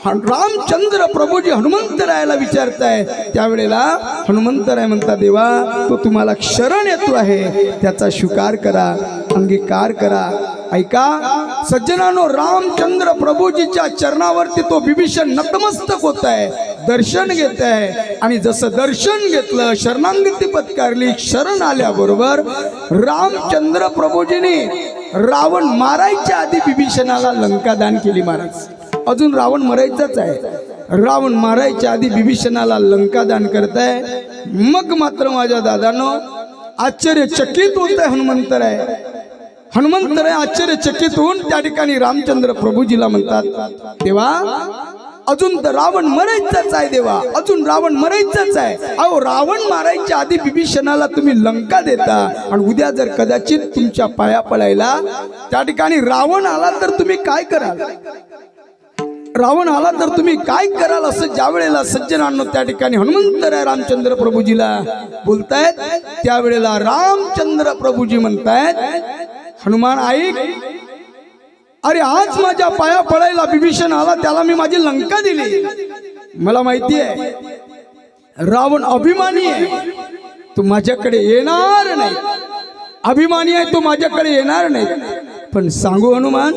रामचंद्र प्रभूजी हनुमंतरायाला विचारताय, त्यावेळेला हनुमंतराय म्हणता, देवा तो तुम्हाला शरण येतो आहे, त्याचा स्वीकार करा, अंगीकार करा. ऐका सज्जनानो, रामचंद्र प्रभूजीच्या चरणावरती तो विभीषण नतमस्तक होत आहे. दर्शन घेत आहे आणि जसं दर्शन घेतलं शरणागती पत्कारली शरण आल्याबरोबर रामचंद्र प्रभूजीने रावण मारायच्या आधी विभीषणाला लंका दान केली महाराज अजून रावण मरायचाच आहे रावण मारायच्या आधी विभीषणाला लंका दान करताय मग मात्र माझ्या दादानो आश्चर्यचकित होत आहे हनुमंतराय आश्चर्यचकित होऊन त्या ठिकाणी रामचंद्र प्रभूजीला म्हणतात तेव्हा अजून तर रावण मरायचाच आहे देवा अजून रावण मरायचाच आहे अहो रावण मारायच्या आधी विभीषणाला तुम्ही लंका देता आणि उद्या जर कदाचित तुमच्या पाया पडायला त्या ठिकाणी रावण आला तर तुम्ही काय कराल रावण आला तर तुम्ही काय कराल असं ज्या वेळेला सज्जनांनो त्या ठिकाणी हनुमंतराय रामचंद्र प्रभूजीला बोलतायत त्यावेळेला रामचंद्र प्रभूजी म्हणतायत हनुमान ऐक अरे आज माझ्या पाया पडायला विभीषण आला त्याला मी माझी लंका दिली मला माहिती आहे रावण अभिमानी आहे तू माझ्याकडे येणार नाही अभिमानी आहे तू माझ्याकडे येणार नाही पण सांगू हनुमान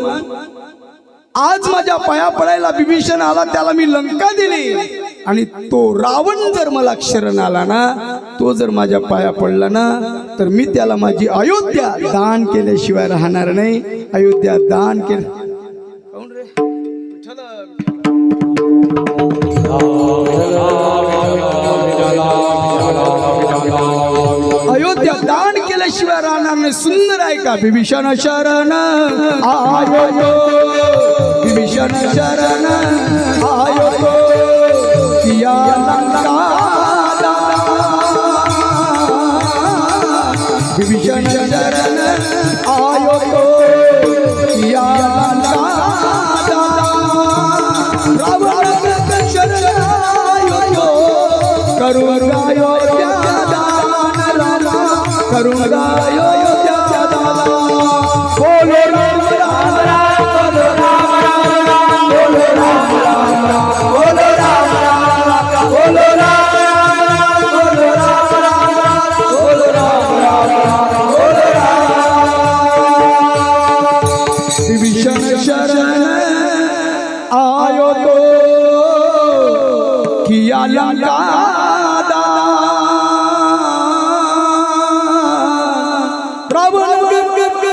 आज माझ्या पाया पडायला विभीषण आला त्याला मी लंका दिली आणि तो रावण जर मला शरण आला ना तो जर माझ्या पाया पडला ना तर मी त्याला माझी अयोध्या दान केल्याशिवाय राहणार नाही अयोध्या दान केलं कोण रे अयोध्या दान केल्याशिवाय राहणार नाही सुंदर आहे का विभीषण शरण आयो विभीषण शरण आयो किया लंका विभीषण शरण आयो किया लंका रावण शरण आयो करूंगा करूंगा अयोध्या दान बोलो राम राम बोलो राम राम बोलो राम राम बोलो राम बोलो राम बोलो राम बोलो विभीषण शरण आयो तो किया लंका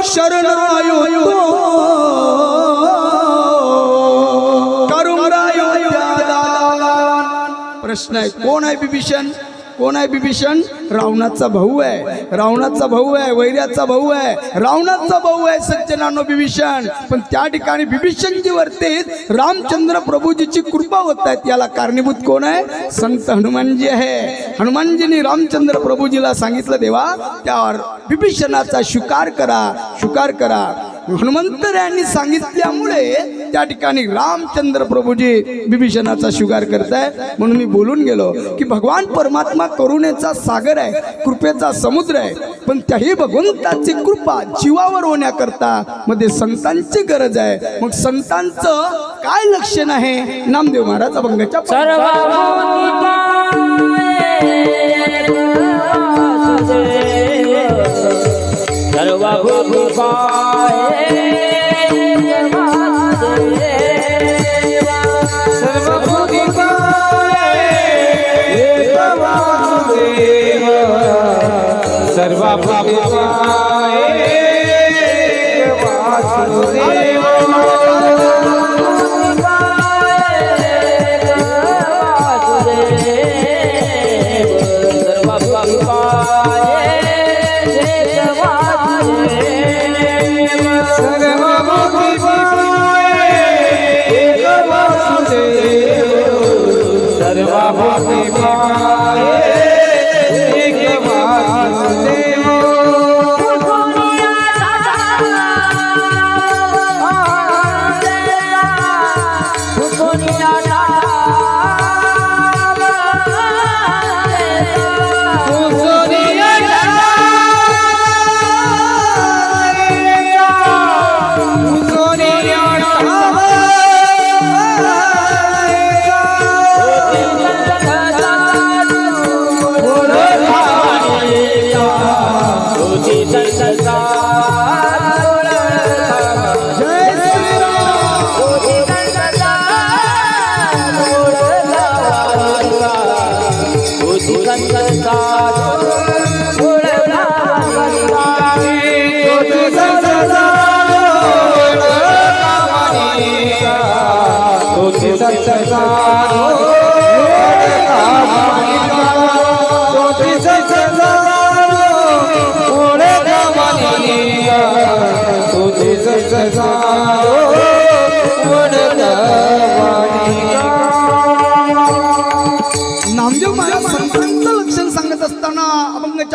शरण आयो करूंगा अयोध्या दान प्रश्न आहे कोण आहे विभीषण कोण आहे विभीषण रावणाचा भाऊ आहे वैर्याचा भाऊ आहे रावणाचा भाऊ आहे सज्जनांनो विभीषण पण त्या ठिकाणी विभीषणजी वर्तेत रामचंद्र प्रभूजीची कृपा होत आहेत याला कारणीभूत कोण आहे संत हनुमानजी आहे हनुमानजींनी रामचंद्र प्रभूजीला सांगितलं देवा त्या विभीषणाचा स्वीकार करा हनुमंतरायांनी सांगितल्यामुळे त्या ठिकाणी रामचंद्र प्रभूजी विभीषणाचा स्वीकार करताय म्हणून मी बोलून गेलो की भगवान परमात्मा करुणेचा सागर आहे कृपेचा समुद्र आहे पण त्याही भगवंताची कृपा जीवावर होण्याकरता मध्ये संतांची गरज आहे मग संतांचं काय लक्षण आहे नामदेव महाराज अभंगाच्या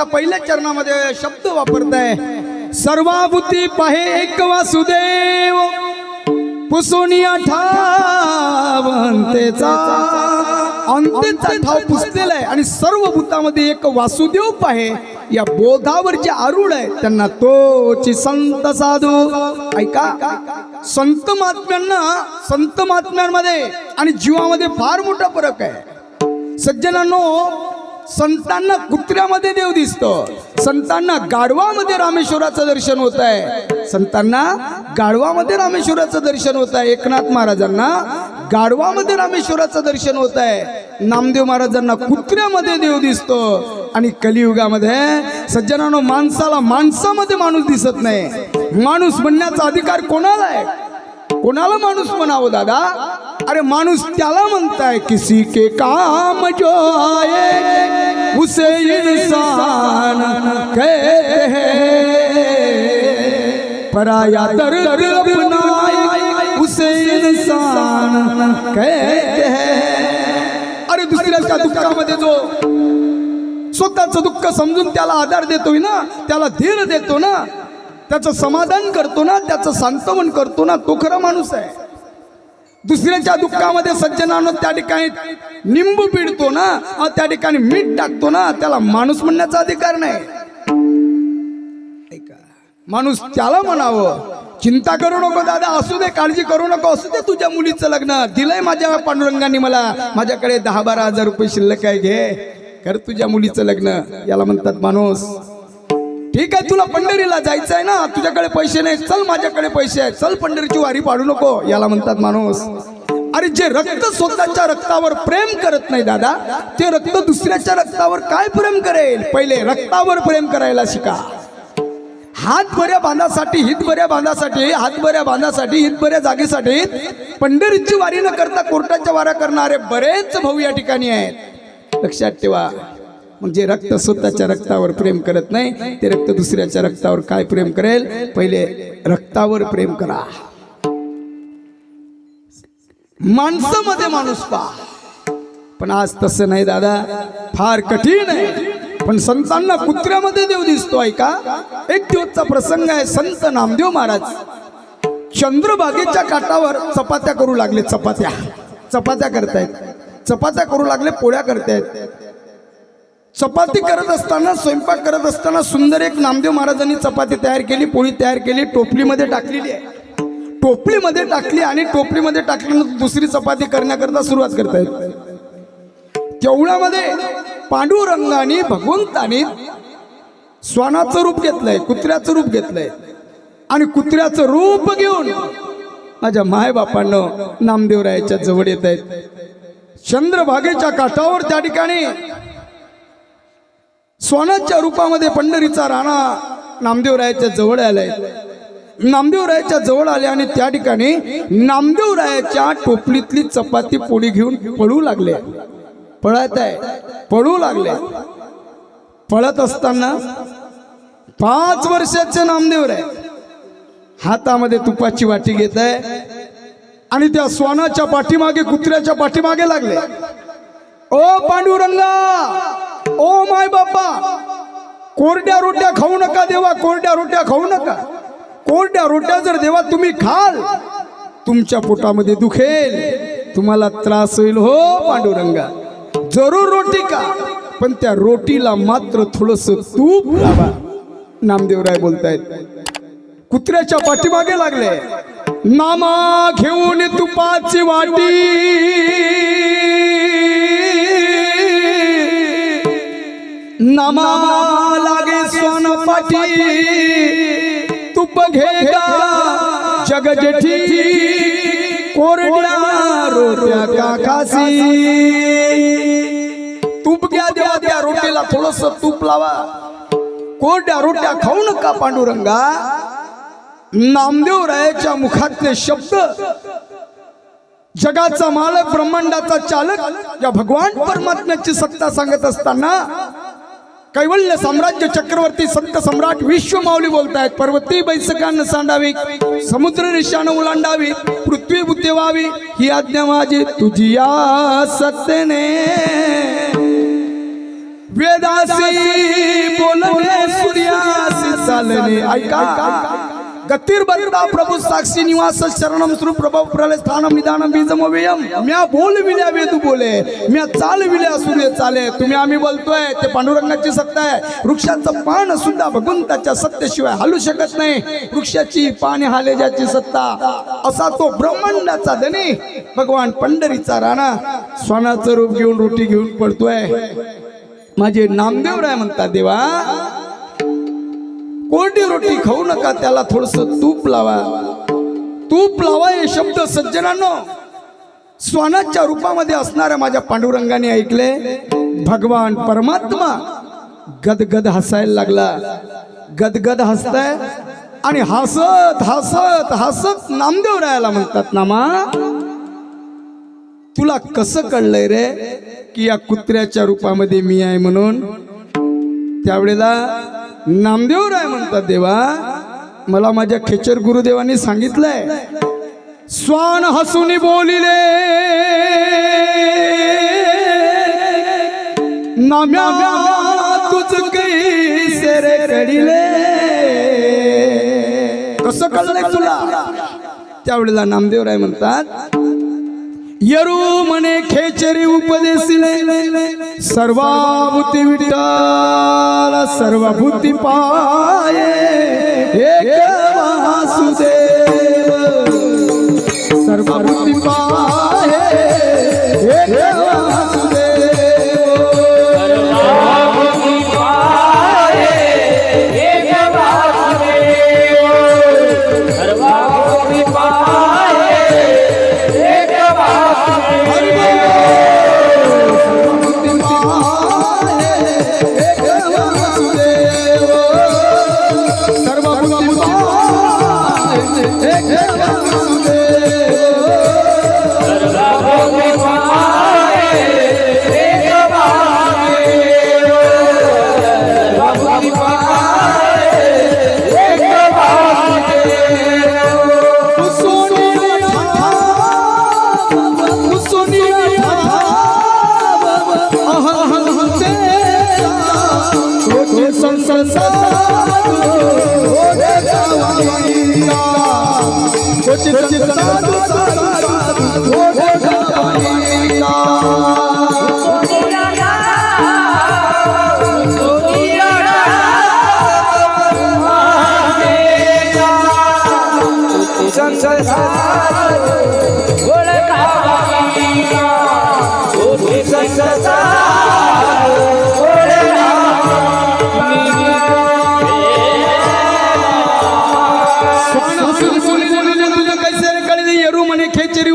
नामाच्या पहिल्या चरणामध्ये शब्द वापरताय, सर्वाभूती पाहे एक वासुदेव पुसोनिया ठावंतेचा, अंतेचा ठाव पुसलेला आहे आणि सर्व भूतामध्ये एक वासुदेव पाहे या बोधावर जे आरूढ आहे त्यांना तोची संत साधू. ऐका, संत महात्म्यांमध्ये आणि जीवामध्ये फार मोठा फरक आहे. सज्जनांनो, संतांना कुत्र्यामध्ये देव दिसतो, संतांना गाढवामध्ये रामेश्वराचं दर्शन होत आहे. संतांना गाढवामध्ये रामेश्वराचं दर्शन होत आहे. एकनाथ महाराजांना गाढवामध्ये रामेश्वराचं दर्शन होत आहे. नामदेव महाराजांना कुत्र्यामध्ये देव दिसतो. आणि कलियुगामध्ये सज्जनांनो, माणसाला माणसामध्ये माणूस दिसत नाही. माणूस म्हणण्याचा अधिकार कोणाला आहे? कोणाला माणूस म्हणावं दादा? अरे माणूस त्याला म्हणताय किसी के काम जो आए उसे इंसान कहते हैं, पराया दर्द अपनाए उसे इंसान कहते हैं. अरे दुसऱ्याच्या दुःखामध्ये जो स्वतःचं दुःख समजून त्याला आधार देतोय ना, त्याला धीर देतो ना, त्याचं समाधान करतो ना, त्याचं सांत्वन करतो ना, तो खरा माणूस आहे. दुसऱ्याच्या दुःखामध्ये सज्जनानं त्या ठिकाणी निंबू पिळतो ना, त्या ठिकाणी मीठ टाकतो ना, त्याला माणूस म्हणण्याचा अधिकार नाही. माणूस त्याला म्हणावं, चिंता करू नको दादा, असू दे, काळजी करू नको, असू दे, तुझ्या मुलीचं लग्न दिलंय माझ्या पांडुरंगाने मला, माझ्याकडे 10-12 हजार रुपये शिल्लक आहे, घे, कर तुझ्या मुलीचं लग्न. याला म्हणतात माणूस. ठीक आहे, तुला पंढरीला जायचं आहे ना, तुझ्याकडे पैसे नाही, चल माझ्याकडे पैसे आहेत, चल पंढरीची वारी पाडू नको. याला म्हणतात माणूस. अरे जे रक्त स्वतःच्या रक्तावर प्रेम करत नाही दादा, ते रक्त दुसऱ्याच्या रक्तावर काय प्रेम करेल? पहिले रक्तावर प्रेम करायला शिका. हातभऱ्या बांधासाठी, हितभऱ्या बांधासाठी, हातभऱ्या बांधासाठी, हितभऱ्या जागेसाठी पंढरीची वारी न करता कोर्टाच्या वारा करणारे बरेच भाऊ या ठिकाणी आहेत. लक्षात ठेवा. म्हणजे रक्त स्वतःच्या रक्तावर प्रेम करत नाही, ते रक्त दुसऱ्याच्या रक्तावर काय प्रेम करेल? पहिले रक्तावर प्रेम करा. माणसामध्ये माणूस पहा. पण आज तसं नाही दादा, फार कठीण आहे. पण संतांना कुत्र्यामध्ये देव दिसतो. ऐका, एक दिवसचा प्रसंग आहे. संत नामदेव महाराज चंद्रभागेच्या काठावर चपात्या करू लागले. चपात्या करतायत, चपात्या करू लागले, पोळ्या करतायत. चपाती करत असताना, स्वयंपाक करत असताना सुंदर एक नामदेव महाराजांनी चपाती तयार केली, पोळी तयार केली, टोपलीमध्ये टाकलेली आहे. टोपलीमध्ये टाकली आणि टोपलीमध्ये टाकल्यानंतर दुसरी चपाती करण्याकरता सुरुवात करतायत. तेवढ्यामध्ये पांडुरंगाने, भगवंताने श्वानाचं रूप घेतलंय, कुत्र्याचं रूप घेतलंय. आणि कुत्र्याचं रूप घेऊन माझ्या मायबापांना नामदेवरायाच्या जवळ येत आहेत. चंद्रभागेच्या काठावर त्या ठिकाणी श्वानाच्या रूपामध्ये पंढरीचा राणा नामदेवरायाच्या जवळ आलाय. नामदेवरायाच्या जवळ आले आणि त्या ठिकाणी नामदेवरायाच्या टोपलीतली चपाती पोळी घेऊन पळू लागले. पळू लागले. पळत असताना 5 वर्षाचे नामदेवराय हातामध्ये तुपाची वाटी घेत आहे आणि त्या श्वानाच्या पाठीमागे, कुत्र्याच्या पाठीमागे लागले. ओ पांडुरंगा, ओ माय बाप्पा, कोरड्या रोट्या खाऊ नका देवा, कोरड्या रोट्या खाऊ नका. कोरड्या रोट्या जर देवा तुम्ही खाल, तुमच्या पोटामध्ये दुखेल, तुम्हाला त्रास होईल. हो पांडुरंगा, जरूर रोटी का, पण त्या रोटीला मात्र थोडस तूप लावा. नामदेवराय बोलतायत. कुत्र्याच्या पाठीमागे लागले. नामा घेऊन तुपाची वाटी, नामा लागे स्वान पाठी, तुप घेगा जग जेठी, कोरड्या रोट्या का खासी. तूप घ्या देवा, त्या रोटीला थोडस तूप लावा. कोरड्या रोट्या खाऊ नका पांडुरंगा. नामदेवरायाच्या मुखातले शब्द जगाचा मालक, ब्रह्मांडाचा चालक, या भगवान परमात्म्याची सत्ता सांगत असताना कैवल्य साम्राज्य चक्रवर्ती संत सम्राट विश्व माऊली बोलतायत. पर्वती बैसकांना सांडावी, समुद्र रेषानं ओलांडावी, पृथ्वी बुद्धिवावी, ही आज्ञा माझी तुझी या सत्तेने. वेदासी बोलणे सूर्यासी चालणे ऐका गतीर बरता प्रभू साक्षी निवास शरणम श्री प्रभू प्रलय स्थानम निदानम बीजम व्ययम म्या बोल विल्या वेदू बोले म्या चाल विल्या सूर्य चाले तुम्ही आम्ही बोलतोय ते पांडुरंगाची सत्ता आहे वृक्षाचं पान सुद्धा भगवंताच्या सत्तेशिवाय हलू शकत नाही वृक्षाची पाने हालेजाची सत्ता असा तो ब्रह्मांडाचा धनी भगवान पंढरीचा राणा स्वानाचं रूप घेऊन रोटी घेऊन पडतोय माझे नामदेवराय म्हणतात देवा कोरडी रोटी खाऊ नका त्याला थोडस तूप लावा हे शब्द सज्जनांनो स्वानाच्या रूपामध्ये असणाऱ्या माझ्या पांडुरंगाने ऐकले भगवान परमात्मा गदगद हसायला लागला गदगद हसताय आणि हसत हसत हसत नामदेवरायाला म्हणतात नामा तुला कसं कळलंय रे की या कुत्र्याच्या रूपामध्ये मी आहे म्हणून त्यावेळेला नामदेवराय म्हणतात देवा मला माझ्या खेचर गुरुदेवांनी सांगितलंय स्वान हसून बोलिले नाम्या तुझ कैसे रे कडिले कसं कळलंय तुला त्यावेळेला नामदेवराय म्हणतात यरू म्हणे खेचरी उपदेशिले सर्वाभूती विठ्ठल सर्वभूती पाये एक वासुदेव सर्वभूती पाये एक वासुदेव सर्वभूती पाये एक वासुदेव सर्वभूती पाये एक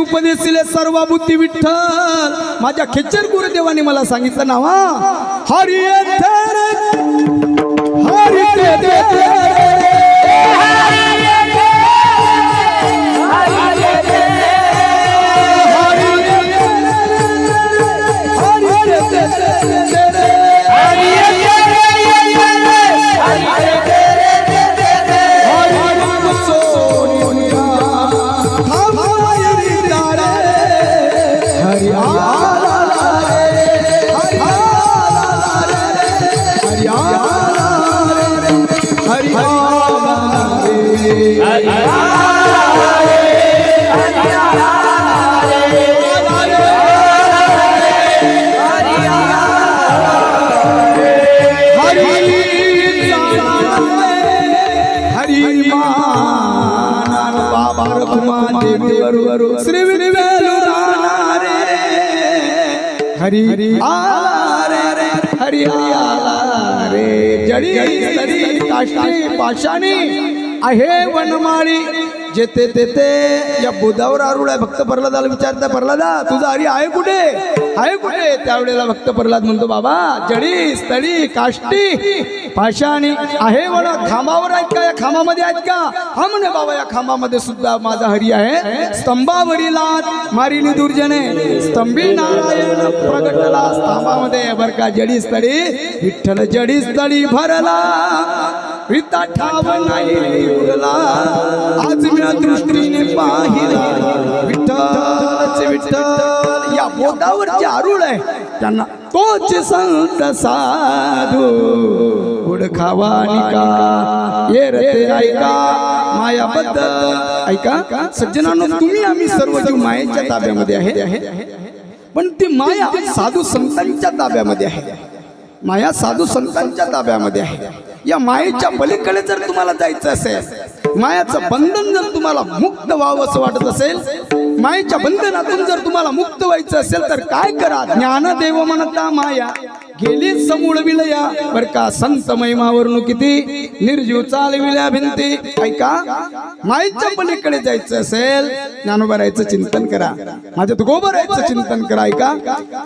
उपदेशिले सर्वभूती विठ्ठल माझ्या खेचर गुरुदेवांनी मला सांगितलं नावा हरी हरी हरी रे जडी तरी काष्टी पाशाणी आहे वनमाळी जेते तेते या बुधावर आरूढ आहे भक्त प्रल्हादाला विचारता प्रल्हादा तुझा हरी आहे कुठे त्यावेळेला भक्त प्रल्हाद म्हणतो बाबा जडी स्थळी काष्टी पाशाणी आहे वन खांबावर आहेत का या खांबामध्ये आहेत का हा म्हणे बाबा या खांबामध्ये सुद्धा माझा हरी आहे स्तंभावरी लाट मारिली दुर्जने स्तंभी नारायण प्रगटला स्तंभामध्ये बर का जडी स्थळी विठ्ठल जडी स्थळी भरला रिता ठाव नाही उरला आज मी दृष्टीने पाहिला विठ्ठलच विठ्ठल या बोटावरचे आरुळ आहे त्यांना तोच संत साधू ओळखावा निका ये रते ऐका मायाबद्ध ऐका सज्जनांनो तुम्ही आम्ही सर्व जीव मायेच्या ताब्यामध्ये आहे पण ती माया साधू संतांच्या ताब्यामध्ये आहे माया साधू संतांच्या ताब्यामध्ये आहे या मायेच्या पलीकडे जर तुम्हाला जायचं असेल मायाचं बंधन जर तुम्हाला मुक्त व्हावं असं वाटत असेल मायेच्या बंधनातून जर तुम्हाला मुक्त व्हायचं असेल तर काय करा ज्ञानदेव म्हणता माया गेली समूळ विलया बर का संत महिमावरून किती निर्जीव चालविल्या भिंती ऐका मायेच्या पलीकडे जायचं असेल ज्ञानोबरायचं चिंतन करा माझ्या तुकोबरायचं चिंतन करा ऐका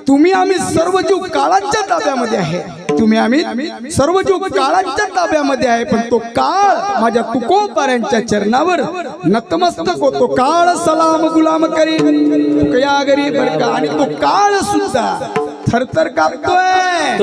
तुम्ही आम्ही सर्व जीव काळाच्या ताब्यामध्ये आहे तुम्ही आम्ही सर्व जीव काळाच्या ताब्यामध्ये आहे पण तो काळ माझ्या तुकोबरायांच्या चरणावर नतमस्तक होतो काळ सलाम गुलाम करीन तुकया गरी बर का आणि तो काळ सुद्धा थरथर कापतोय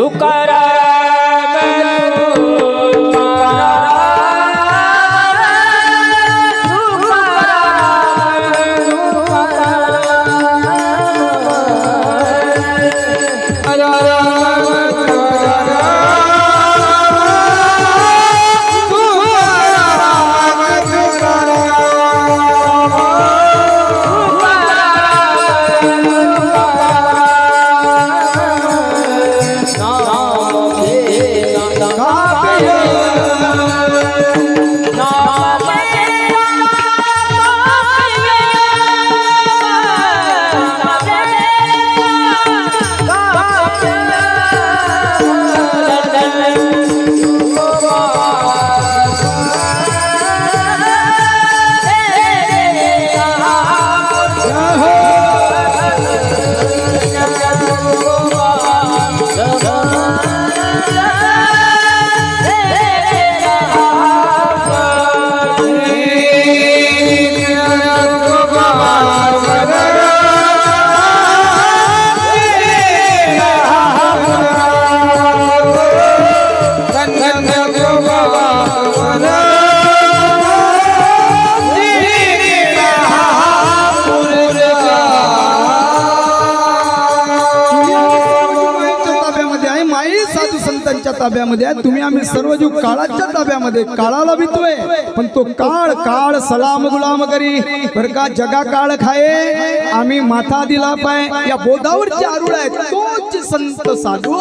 ताब्यामध्ये आहे तुम्ही आम्ही सर्व जीव काळाच्या ताब्यामध्ये काळाला भीतोय पण तो काळ काळ सलाम गुलाम करी बर का जगा काळ खाये आम्ही माथा दिला पाय या बोधावरची आरुळ आहे तोच संत साधू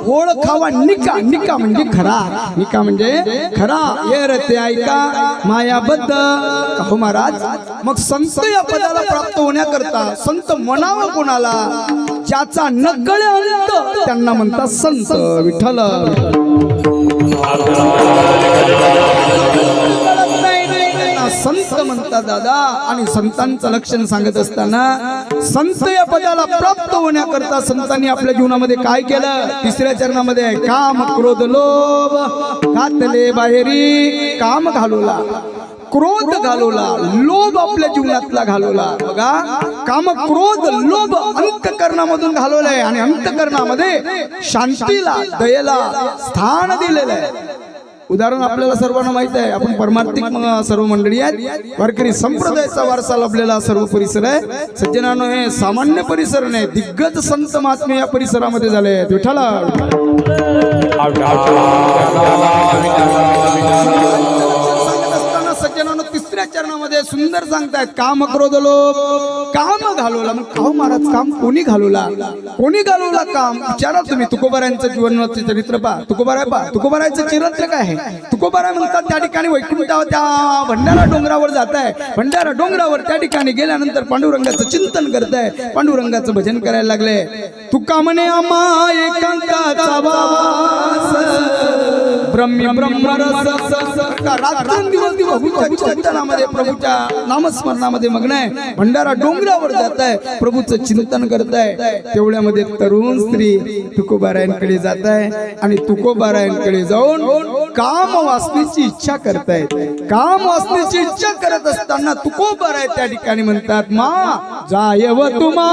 ओळखावा निका निका म्हणजे खरा निका म्हणजे खरा ये रते ऐका मायाबद्ध काहो महाराज मग संत या पदाला प्राप्त होण्याकरता संत म्हणावं कोणाला ज्याचा नकळे अंत त्यांना म्हणतात संत विठ्ठल संत म्हणतात दादा आणि संतांचं लक्षण सांगत असताना संत या पदाला प्राप्त होण्याकरता संतांनी आपल्या जीवनामध्ये काय केलं तिसऱ्या चरणामध्ये काम क्रोध लोभ घातले बाहेरी काम घालवला क्रोध घालवला लोभ आपल्या जीवनातला घालवला बघा काम क्रोध लोभ अंतःकरणामधून घालवलाय आणि अंतःकरणामध्ये शांतीला दयेला स्थान दिलेलं आहे उदाहरण आपल्याला सर्वांना माहित आहे आपण परमार्थिक सर्व मंडळी आहेत वारकरी संप्रदायाचा वारसा लाभलेला सर्व परिसर आहे सज्जनांनो हे सामान्य परिसर नाही दिग्गज संत महात्मे या परिसरामध्ये झाले आहेत विठ्ठला सज्जनांनो तिसऱ्या चरणामध्ये सुंदर सांगतायत काम क्रोध लोभ काम घालवला मग काहो महाराज काम कोणी घालवला काम विचारा तुम्ही तुकोबारायांचं जीवनाचं चरित्र पहा तुकोबारायचं चरित्र काय आहे तुकोबारा म्हणतात त्या ठिकाणी वैकुंठावर त्या भंडारा डोंगरावर जात आहे भंडारा डोंगरावर त्या ठिकाणी गेल्यानंतर पांडुरंगाचं चिंतन करताय पांडुरंगाचं भजन करायला लागले तुका म्हणे आम्हा एकांताचा वास ब्रह्मी ब्रह्मरस रात्रंदिवस चिंतनामध्ये प्रभूच्या नामस्मरणामध्ये मग्न आहे भंडारा डोंगरावर जात आहे प्रभूचं चिंतन करत आहे तेवढ्यामध्ये तरुण स्त्री तुकोबारायांकडे जात आहे आणि तुकोबारायांकडे जाऊन काम वासनेची इच्छा करतायत काम वासनेची इच्छा करत असताना तुकोबाराय त्या ठिकाणी म्हणतात मा जायव तुम्हा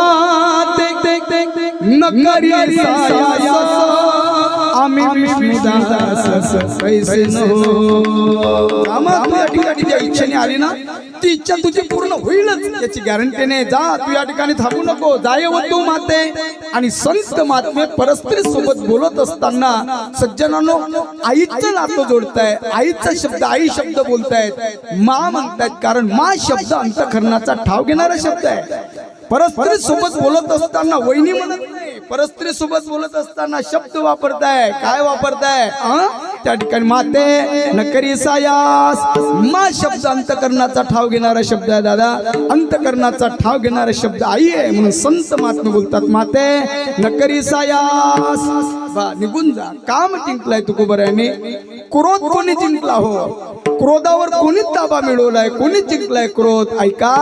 न करी साया आम्ही विष्णुदास कैसे न हो. रामा तू या ठिकाणी ज्या इच्छेने आली ना ती इच्छा तुझी पूर्ण होईलच याची गॅरंटी नाही. जा तू या ठिकाणी थांबू नको. जायव तू माते आणि संत महात्मे परस्त्री सोबत बोलत असताना सज्जनांनो आईचं नातं जोडताय. आईचा शब्द आई शब्द बोलतायत. मा म्हणतायत कारण मा शब्द अंतःकरणाचा ठाव घेणारा शब्द आहे. परस्त्री सोबत बोलत असताना वहिनी म्हणत नाही. परस्त्री सोबत बोलत असताना शब्द वापरताय. काय वापरताय? त्या ठिकाणी माते न करी सायास. मा शब्द अंतःकरणाचा ठाव घेणारा शब्द आहे दादा. अंतःकरणाचा ठाव घेणारा शब्द आई आहे. म्हणून संत महात्मे बोलतात माते न करी सायास. बा निघून जा. काम जिंकलाय तुकोबरायाने. क्रोध कोणी जिंकला हो? क्रोधावर कोणी ताबा मिळवलाय? कोणी जिंकलाय क्रोध? ऐका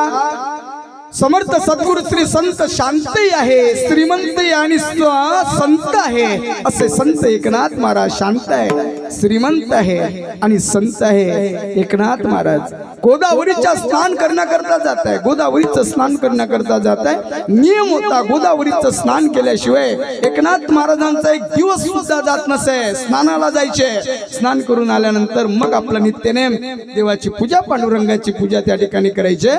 समर्थ सद्गुरु श्री संत शांतही आहे, श्रीमंत आणि संत आहे. असे संत एकनाथ महाराज शांत आहे, श्रीमंत आहे आणि संत आहे एकनाथ महाराज. गोदावरीच्या स्नान करण्याकरता जात आहे. गोदावरीचं स्नान करण्याकरता जात आहे. नियम होता गोदावरीचं स्नान केल्याशिवाय एकनाथ महाराजांचा एक दिवस सुद्धा जात नसे. स्नानाला जायचे. स्नान करून आल्यानंतर मग आपला नित्यनेम देवाची पूजा, पांडुरंगाची पूजा त्या ठिकाणी करायचे.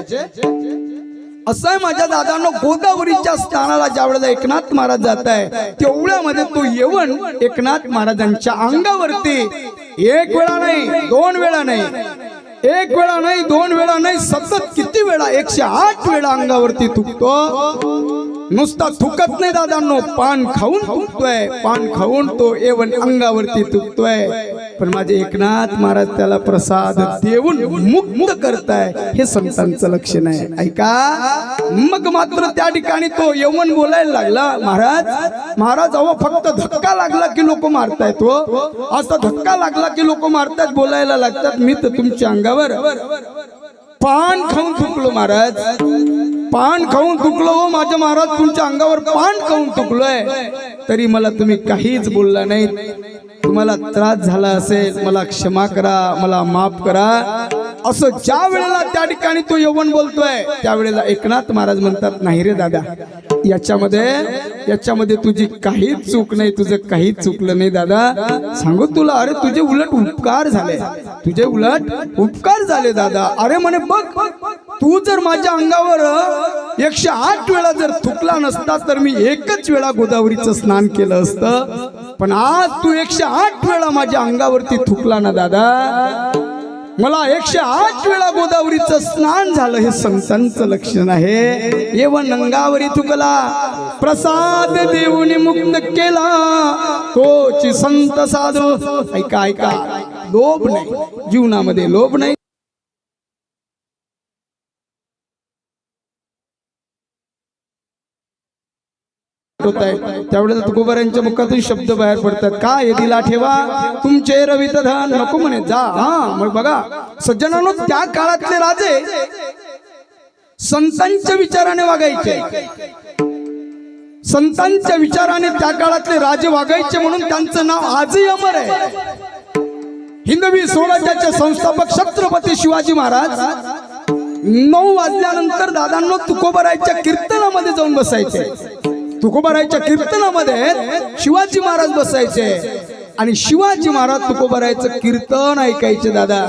असं आहे माझ्या दादांनो. गोदावरीच्या स्नानाला ज्या वेळेला एकनाथ महाराज जात आहे तेवढ्यामध्ये तो येवण एकनाथ महाराजांच्या अंगावरती एक वेळा नाही, दोन वेळा नाही, एक वेळा नाही, दोन वेळा नाही, सतत किती वेळा 108 वेळा अंगावरती थुकतो. नुसता थुकत नाही दादांनो, पान खाऊन थुकतोय. पान खाऊन तो येवण अंगावरती थुकतोय. पण माझे एकनाथ महाराज त्याला प्रसाद देऊन मुक्त करताय. हे संतांचं लक्षण आहे. ऐका मग मात्र त्या ठिकाणी तो येवण बोलायला लागला. महाराज अहो फक्त धक्का लागला की लोक मारतायत. तो असा धक्का लागला की लोक मारतायत, बोलायला लागतात. मी तर तुमच्या अंगावर पान खाऊन थुकलो महाराज. पान खाऊन थुकलो हो माझ्या महाराज. तुमच्या अंगावर पान खाऊन थुकलोय तरी मला तुम्ही काहीच बोलला नाही. तुम्हाला त्रास झाला असेल मला क्षमा करा, मला माफ करा. असं ज्या वेळेला त्या ठिकाणी तो यवन बोलतोय त्यावेळेला एकनाथ महाराज म्हणतात नाही रे दादा, याच्यामध्ये तुझी काहीच चूक नाही, तुझं काहीच चुकलं नाही दादा. सांगू तुला, अरे तुझे उलट उपकार झाले, तुझे उलट उपकार झाले दादा. अरे म्हणे बघ तू जर माझ्या अंगावर 108 वेळा जर थुकला नसता तर मी एकच वेळा गोदावरीचं स्नान केलं असतं. पण आज तू 108 वेळा माझ्या अंगावरती थुकला ना दादा. मला 108 वेळा गोदावरीचं स्नान झालं. हे संतांचं लक्षण आहे. येवण अंगावरी थुकला, प्रसाद देऊन मुक्त केला, तोची संत साधू. ऐका ऐका, लोभ नाही जीवनामध्ये, लोभ नाही. त्यावेळेला तुकोबारांच्या मुखातून शब्द बाहेर पडतात. काय दिला ठेवा तुमचे रवित धन नको म्हणे जा. मग बघा सज्जनांनो, त्या काळातले राजे संतांच्या विचाराने वागायचे. संतांच्या विचाराने त्या काळातले राजे वागायचे म्हणून त्यांचं नाव आजही अमर आहे. हिंदवी स्वराज्याचे संस्थापक छत्रपती शिवाजी महाराज 9 वाजल्यानंतर दादांनो तुकोबारायच्या कीर्तनामध्ये जाऊन बसायचे. तुकोबारायच्या कीर्तनामध्ये शिवाजी महाराज बसायचे आणि शिवाजी महाराज तुकोबारायचं कीर्तन ऐकायचे. दादा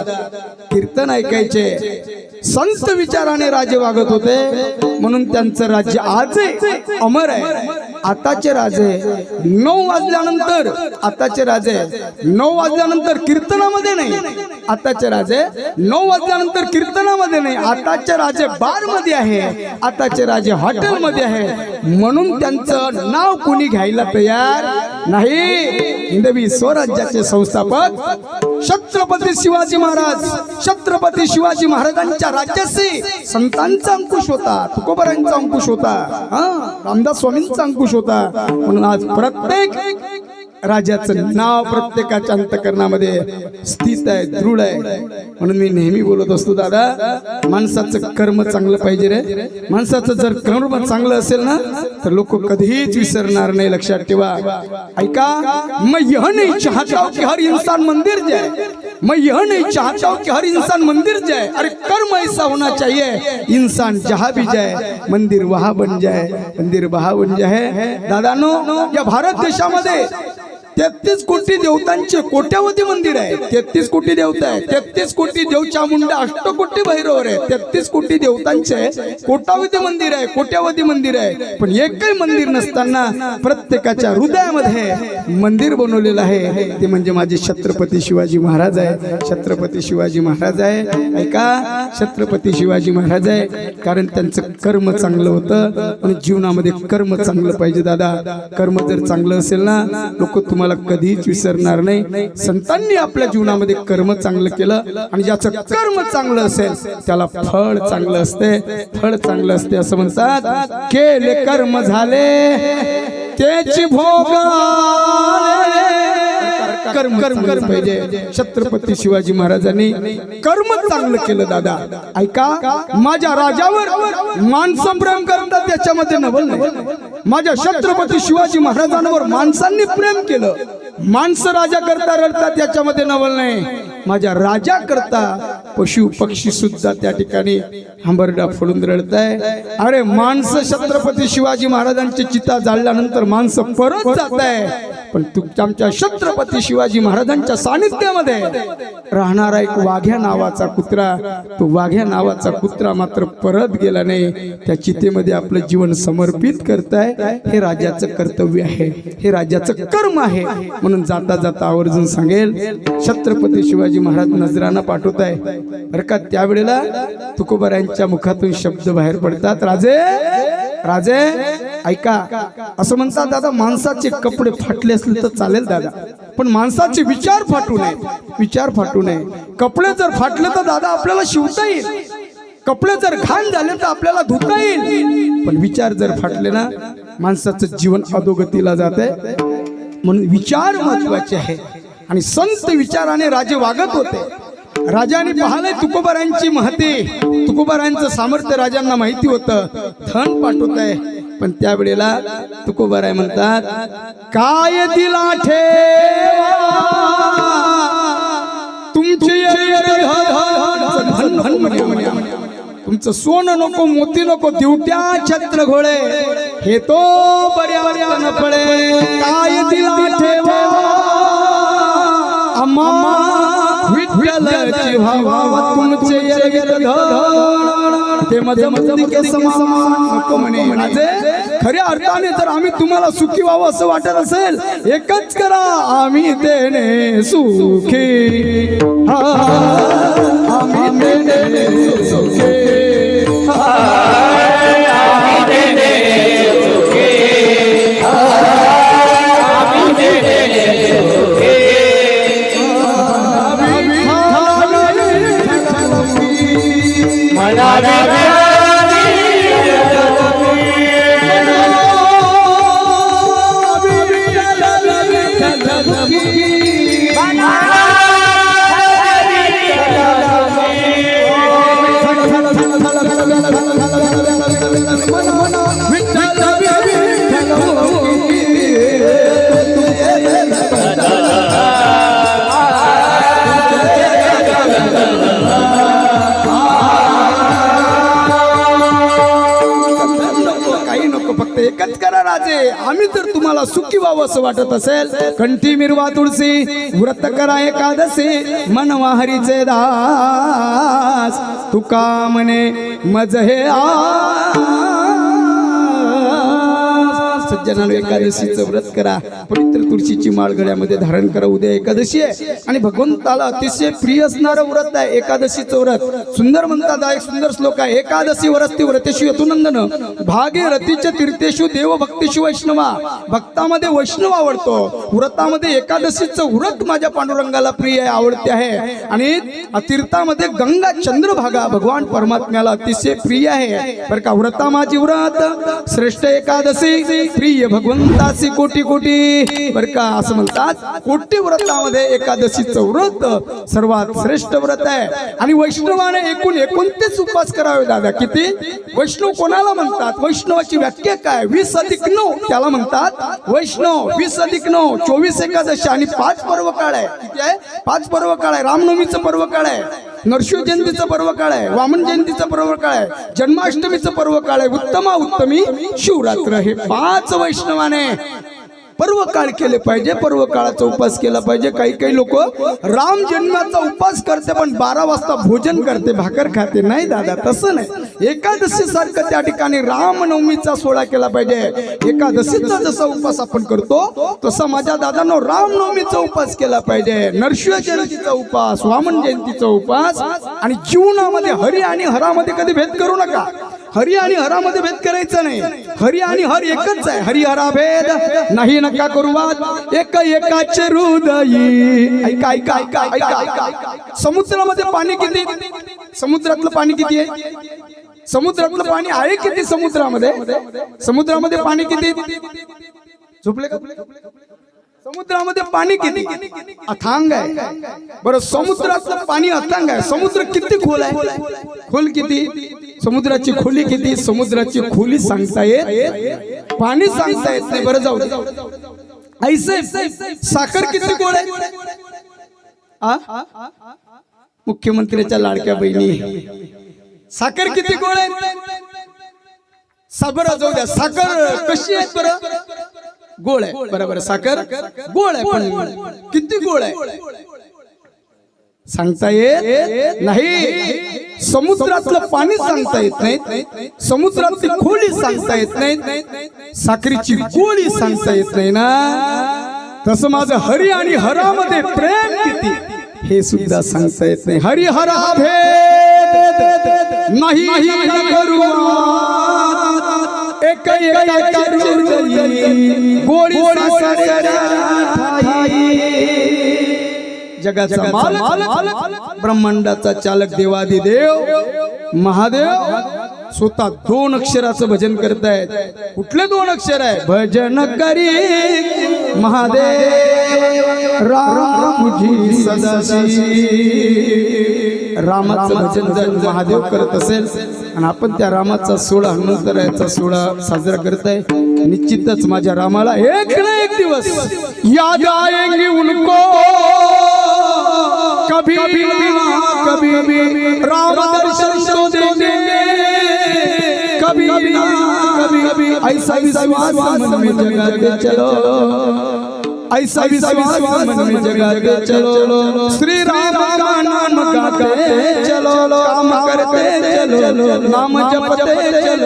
कीर्तन ऐकायचे. संत विचाराने राजे वागत होते म्हणून त्यांचं राज्य आजही अमर आहे. आताचे राजे 9 वाजल्यानंतर, आताचे राजे 9 वाजल्यानंतर कीर्तनामध्ये नाही. आताचे राजे 9 वाजल्यानंतर कीर्तनामध्ये नाही. आताचे राजे बार मध्ये आहे, आताचे राजे हॉटेल मध्ये आहे. म्हणून त्यांचं नाव कोणी घ्यायला तयार नाही. हिंदवी स्वराज्याचे संस्थापक छत्रपती शिवाजी महाराज. छत्रपती शिवाजी महाराजांच्या राज्याशी संतांचा अंकुश होता, तुकोबारांचा अंकुश होता, रामदास स्वामींचा अंकुश होता. म्हणून आज प्रत्येक राजाचं नाव प्रत्येकाच्या अंतःकरणामध्ये स्थित आहे, दृढ आहे. म्हणून मी नेहमी बोलत असतो दादा, माणसाचं कर्म चांगलं पाहिजे रे. माणसाचं जर कर्म चांगलं असेल ना तर लोक कधीच विसरणार नाही. लक्षात ठेवा. ऐका, मैं यह नहीं चाहता हूं कि हर इंसान मंदिर जाए, मैं यह नहीं चाहता हूं कि हर इंसान मंदिर जाए. अरे कर्म ऐसा होना चाहिए इंसान जहां भी जाए मंदिर वहां बन जाए, मंदिर वहां बन जाए. दादानो, या भारत देशामध्ये 33 कोटी देवतांचे कोट्यावधी मंदिर आहे. 33 कोटी देवता आहे, 33 कोटी देव चामुंडा, अष्टकोटी भैरवर आहे, 33 कोटी देवतांचे कोटावधी मंदिर आहे, कोट्यावधी मंदिर आहे. पण एकही मंदिर नसताना प्रत्येकाच्या हृदयामध्ये मंदिर बनवलेलं आहे. ते म्हणजे माझे छत्रपती शिवाजी महाराज आहे. छत्रपती शिवाजी महाराज आहे. ऐका, छत्रपती शिवाजी महाराज आहे कारण त्यांचं कर्म चांगलं होतं. आणि जीवनामध्ये कर्म चांगलं पाहिजे दादा. कर्म जर चांगलं असेल ना, लोक तुम्हाला कधीच विसरणार नाही. संतांनी आपल्या जीवनामध्ये कर्म चांगलं केलं आणि ज्याचं कर्म चांगलं असेल त्याला फळ चांगलं असते. फळ चांगलं असते असं म्हणतात. केले कर्म झाले त्याची भोग कर्म कर्म पाहिजे. छत्रपती शिवाजी महाराजांनी कर्म चांगलं केलं दादा. ऐका, माझ्या राजावर माणसं प्रेम करतात त्याच्यामध्ये नवल नाही. माझ्या छत्रपती शिवाजी महाराजांवर माणसांनी प्रेम केलं. माणसं राजा करता रडतात त्याच्यामध्ये नवल नाही. माझ्या राजा करता पशु पक्षी सुद्धा त्या ठिकाणी हंबरडा फोडून रडताय. अरे माणसं छत्रपती शिवाजी महाराजांची चिता जाळल्यानंतर माणसं परत जात आहे. पण आमच्या छत्रपती शिवाजी महाराजांच्या सानिध्यामध्ये राहणारा एक वाघ्या नावाचा कुत्रा, तो वाघ्या नावाचा कुत्रा मात्र परत गेला नाही. त्या चितेमध्ये आपलं जीवन समर्पित करताय. हे राजाचं कर्तव्य आहे, हे राजाचं कर्म आहे. म्हणून जाता जाता आवर्जून सांगेल, छत्रपती शिवाजी महाराज नजराना पाठवत आहे बरं का. त्यावेळेला तुकोबारायांच्या मुखातून शब्द बाहेर पडतात, राजे राजे ऐका. असं म्हणतात दादा, माणसाचे कपडे फाटले असले तर चालेल दादा, पण माणसाचे विचार फाटू नये. विचार फाटू नये. कपडे जर फाटले तर दादा आपल्याला शिवता येईल, कपडे जर घाण झाले तर आपल्याला धुता येईल, पण विचार जर फाटले ना, माणसाचं जीवन अधोगतीला जाते. म्हणून विचार महत्वाचे आहे. आणि संत विचाराने राजे वागत होते. राजाने पाहले तुकोबारायांची महती, तुकोबारायांचं सामर्थ्य राजांना माहिती होतं. धन पाठवत आहे, पण त्यावेळेला तुकोबाराय म्हणतात, काय दिला ठेवा तुमची तुमचं सोनं नको, मोती नको, दिवट्या छत्र घोळे हे तो पर्यावरण पळे. काय दिला ठेवा आम्हा विठ्ठलाची भावा तुमचे ते मजमंदिके समान म्हणे. म्हणजे खऱ्या अर्थाने जर आम्ही तुम्हाला सुखी व्हावं असं वाटत असेल, एकच करा, आम्ही देणे सुखी, आम्ही देणे सुखी, आम्ही देणे सुखी, आम्ही देणे सुखी. एकच करा राजे, आम्ही जर तुम्हाला सुखी व्हावं असं वाटत असेल, कंठी मिरवा तुळशी, व्रत करा एकादशी, मनवा हरीचे दास, तुका म्हणे मज हे सज्जनांनो, एकादशीचं व्रत करा, पवित्र तुळशीची माळ गळ्यामध्ये धारण करा. उद्या एकादशी आहे आणि भगवंताला अतिशय प्रिय असणारं व्रत आहे एकादशीचं व्रत. सुंदर म्हणतात, एक सुंदर श्लोक आहे, एकादशी वरस्ती व्रतेषु यतुनंदन भागे रतीच्या तीर्थेषु देव भक्तीषु वैष्णवा. भक्तामध्ये वैष्णव आवडतो, व्रतामध्ये एकादशीचं व्रत माझ्या पांडुरंगाला प्रिय आहे, आवडते आहे. आणि तीर्थामध्ये गंगा चंद्रभागा भगवान परमात्म्याला अतिशय प्रिय आहे बरं का. व्रता माझी व्रत श्रेष्ठ एकादशी, प्रिय भगवंताची कोटी कोटी बरं का. असं म्हणतात, कोटी व्रतामध्ये एकादशीचं व्रत सर्वात श्रेष्ठ व्रत आहे. आणि वैष्णवाने एकूण 29 उपवास करावे दादा. किती? वैष्णव कोणाला म्हणतात? वैष्णवाची व्याख्या काय? 20+9 त्याला म्हणतात वैष्णव. 20+9 24 एकादशी आणि 5 पर्व काळ आहे. किती आहे? 5 पर्व काळ आहे. रामनवमीचं पर्व काळ आहे, नरसिंह जयंतीचं पर्व काळ आहे, वामन जयंतीचं पर्व काळ आहे, जन्माष्टमीचं पर्व काळ आहे, उत्तमा उत्तमी शिवरात्र. हे 5 वैष्णवाने पर्व काळ केले पाहिजे, पर्व काळाचा उपास केला पाहिजे. काही काही लोक राम जन्माचा उपास करते पण 12 वाजता भोजन करते, भाकर खाते. नाही दादा, तसं नाही. एकादशी सारखं त्या ठिकाणी रामनवमीचा सोहळा केला पाहिजे. एकादशीचा जसा उपास आपण करतो तसा माझ्या दादांनो रामनवमीचा उपास केला पाहिजे. नरसिंह जयंतीचा उपास, वामन जयंतीचा उपास. आणि जीवनामध्ये हरी आणि हरामध्ये कधी भेद करू नका. हरी आणि हरामध्ये भेद करायचा नाही. हरी आणि हर एकच आहे. हरी हरा भेद नाही नका करू वाद, एक एकाचे हृदयी. ऐका ऐका ऐका ऐका ऐका. समुद्रामध्ये पाणी किती? समुद्रातलं पाणी किती आहे? समुद्रातलं पाणी आहे किती? समुद्रामध्ये पाणी किती? झोपले का? समुद्रामध्ये पाणी किती? अथांग आहे. बरं, समुद्रातलं पाणी अथांग आहे. समुद्र किती खोल आहे? खोल किती? समुद्राची खोली किती? समुद्राची खोली सांगता येत, पाणी सांगता येत नाही. बरं, जाऊ दे. ऐसे साखर किती गोड आहे? मुख्यमंत्र्याच्या लाडक्या बहिणी, साखर किती गोड आहे? बरं, जाऊ द्या. साखर कशी आहे? बरं, गोड आहे. बरोबर, साखर गोड आहे, पण किती गोड आहे सांगता येत नाही. समुद्रातलं पाणी सांगता येत नाही, समुद्रातली खोली सांगता येत नाही, साखरेची गोळी सांगता येत नाही ना. तसं माझं हरी आणि हरामध्ये प्रेम किती हे सुद्धा सांगता येत नाही. हरी हरा भेद नाही करू, एक गोळी जगाचा मालक, ब्रह्मांडाचा चालक, देवादिदेव महादेव स्वतः 2 अक्षराचं भजन करतायत. कुठले 2 अक्षर आहे? भजन करी महादेव रामजी सदाशिव. रामाचं भजन जर महादेव करत असेल आणि आपण त्या रामाचा सोहळा, हनुमंतरायाचा सोहळा साजरा करताय, निश्चितच माझ्या रामाला एक ना एक दिवस याद आएंगे उनको. कभी भी राम दर्शन तो देंगे, कभी कभी ऐसा विश्वास मन में जगा के चलो, ऐसा विश्वास मन में जगा के चलो. श्री राम का नाम गाते चलो, काम करते चलो, नाम जपते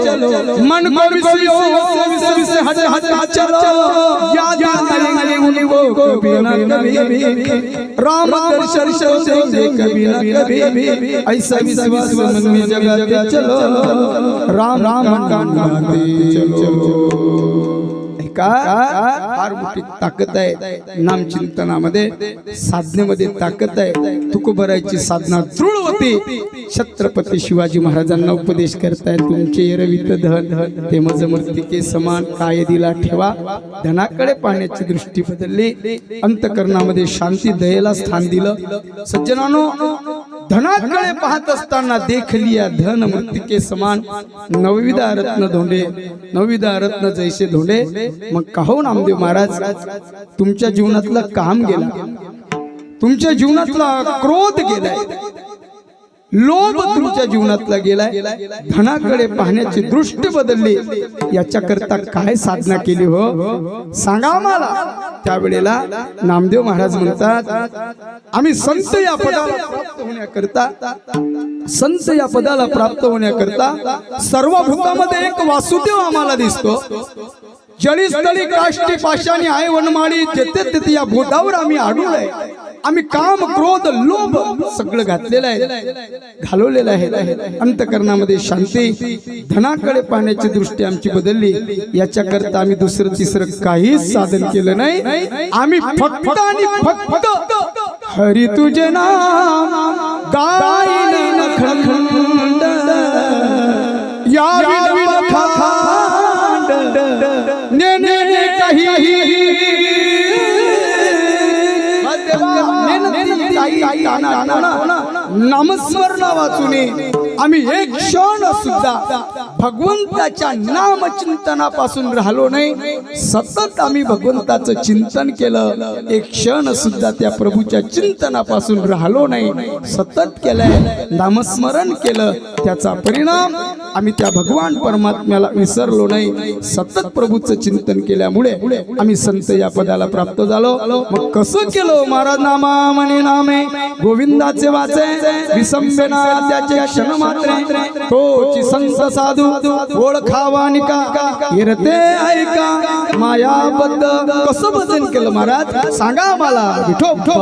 चलो, मन को विश्वास से हट चलो. याद आएंगे उनको कभी ना कभी, राम दर्शन से कभी ना कभी, ऐसा विश्वास मन में जगा के चलो, राम राम का नाम गाते चलो. फार मोठी ताकद आहे नामचिंतनामध्ये, साधनेमध्ये ताकद आहे. तुकोबरायची साधना दृढ होती. छत्रपती शिवाजी महाराजांना उपदेश करतायत, तुमचे एरवित धन ते मज मूर्तिके समान, काय दिला ठेवा. धनाकडे पाहण्याची दृष्टी बदलली, अंतकरणामध्ये शांती, दयेला स्थान दिलं. सज्जनानो, धनाकडे पाहत असताना देख लिया धन मूर्तिके समान. नवविधा रत्न धोंडे, नवविधा रत्न जैसे धोंडे. मग काहो नामदेव महाराज, तुमच्या जीवनातलं काम गेला, तुमच्या जीवनातला क्रोध गेलाय, लोभ तुमच्या जीवनातला गेलाय, धनाकडे पाहण्याची दृष्टी बदलली. याच्याकरता काय साधना केली हो सांगा मला. त्यावेळेला नामदेव महाराज म्हणतात, आम्ही संत या पदाला प्राप्त होण्याकरता, संत या पदाला प्राप्त होण्याकरता सर्व भूतामध्ये एक वासुदेव आम्हाला दिसतो. जळीस्थळी काष्टी पाशाणी आहे वनमाळी, जेथे तेथे या बोटावर आम्ही आढळलोय. आम्ही काम क्रोध लोभ सगळं घातलेलं आहे, घालवलेलं आहे. अंतकरणामध्ये शांती, धनाकडे पाहण्याची दृष्टी आमची बदलली. याच्याकरता आम्ही दुसरं तिसरं काहीच साधन केलं नाही. आम्ही फक्त आणि फक्त हरी तुझे नाम गायले नखंड, या नामस्मरण वाचूने आम्ही एक क्षण सुद्धा भगवंताच्या नामचिंतनापासून राहिलो नाही. सतत आम्ही भगवंताचं चिंतन केलं. एक क्षण सुद्धा त्या प्रभूच्या चिंतनापासून राहिलो नाही. सतत केलंय, नामस्मरण केलं. त्याचा परिणाम आम्ही त्या भगवान परमात्म्याला विसरलो नाही. सतत प्रभूचं चिंतन केल्यामुळे आम्ही संत या पदाला प्राप्त झालो. मग कसं केलं महाराज? नामा म्हणे नामे गोविंदाचे वाचे विसंबेना त्याचे क्षण मात्रे तोची संत साधू ओळखावा निका हिरते ऐका मायाबद्ध. कसं भजन केलं महाराज सांगा आम्हाला. विठोबा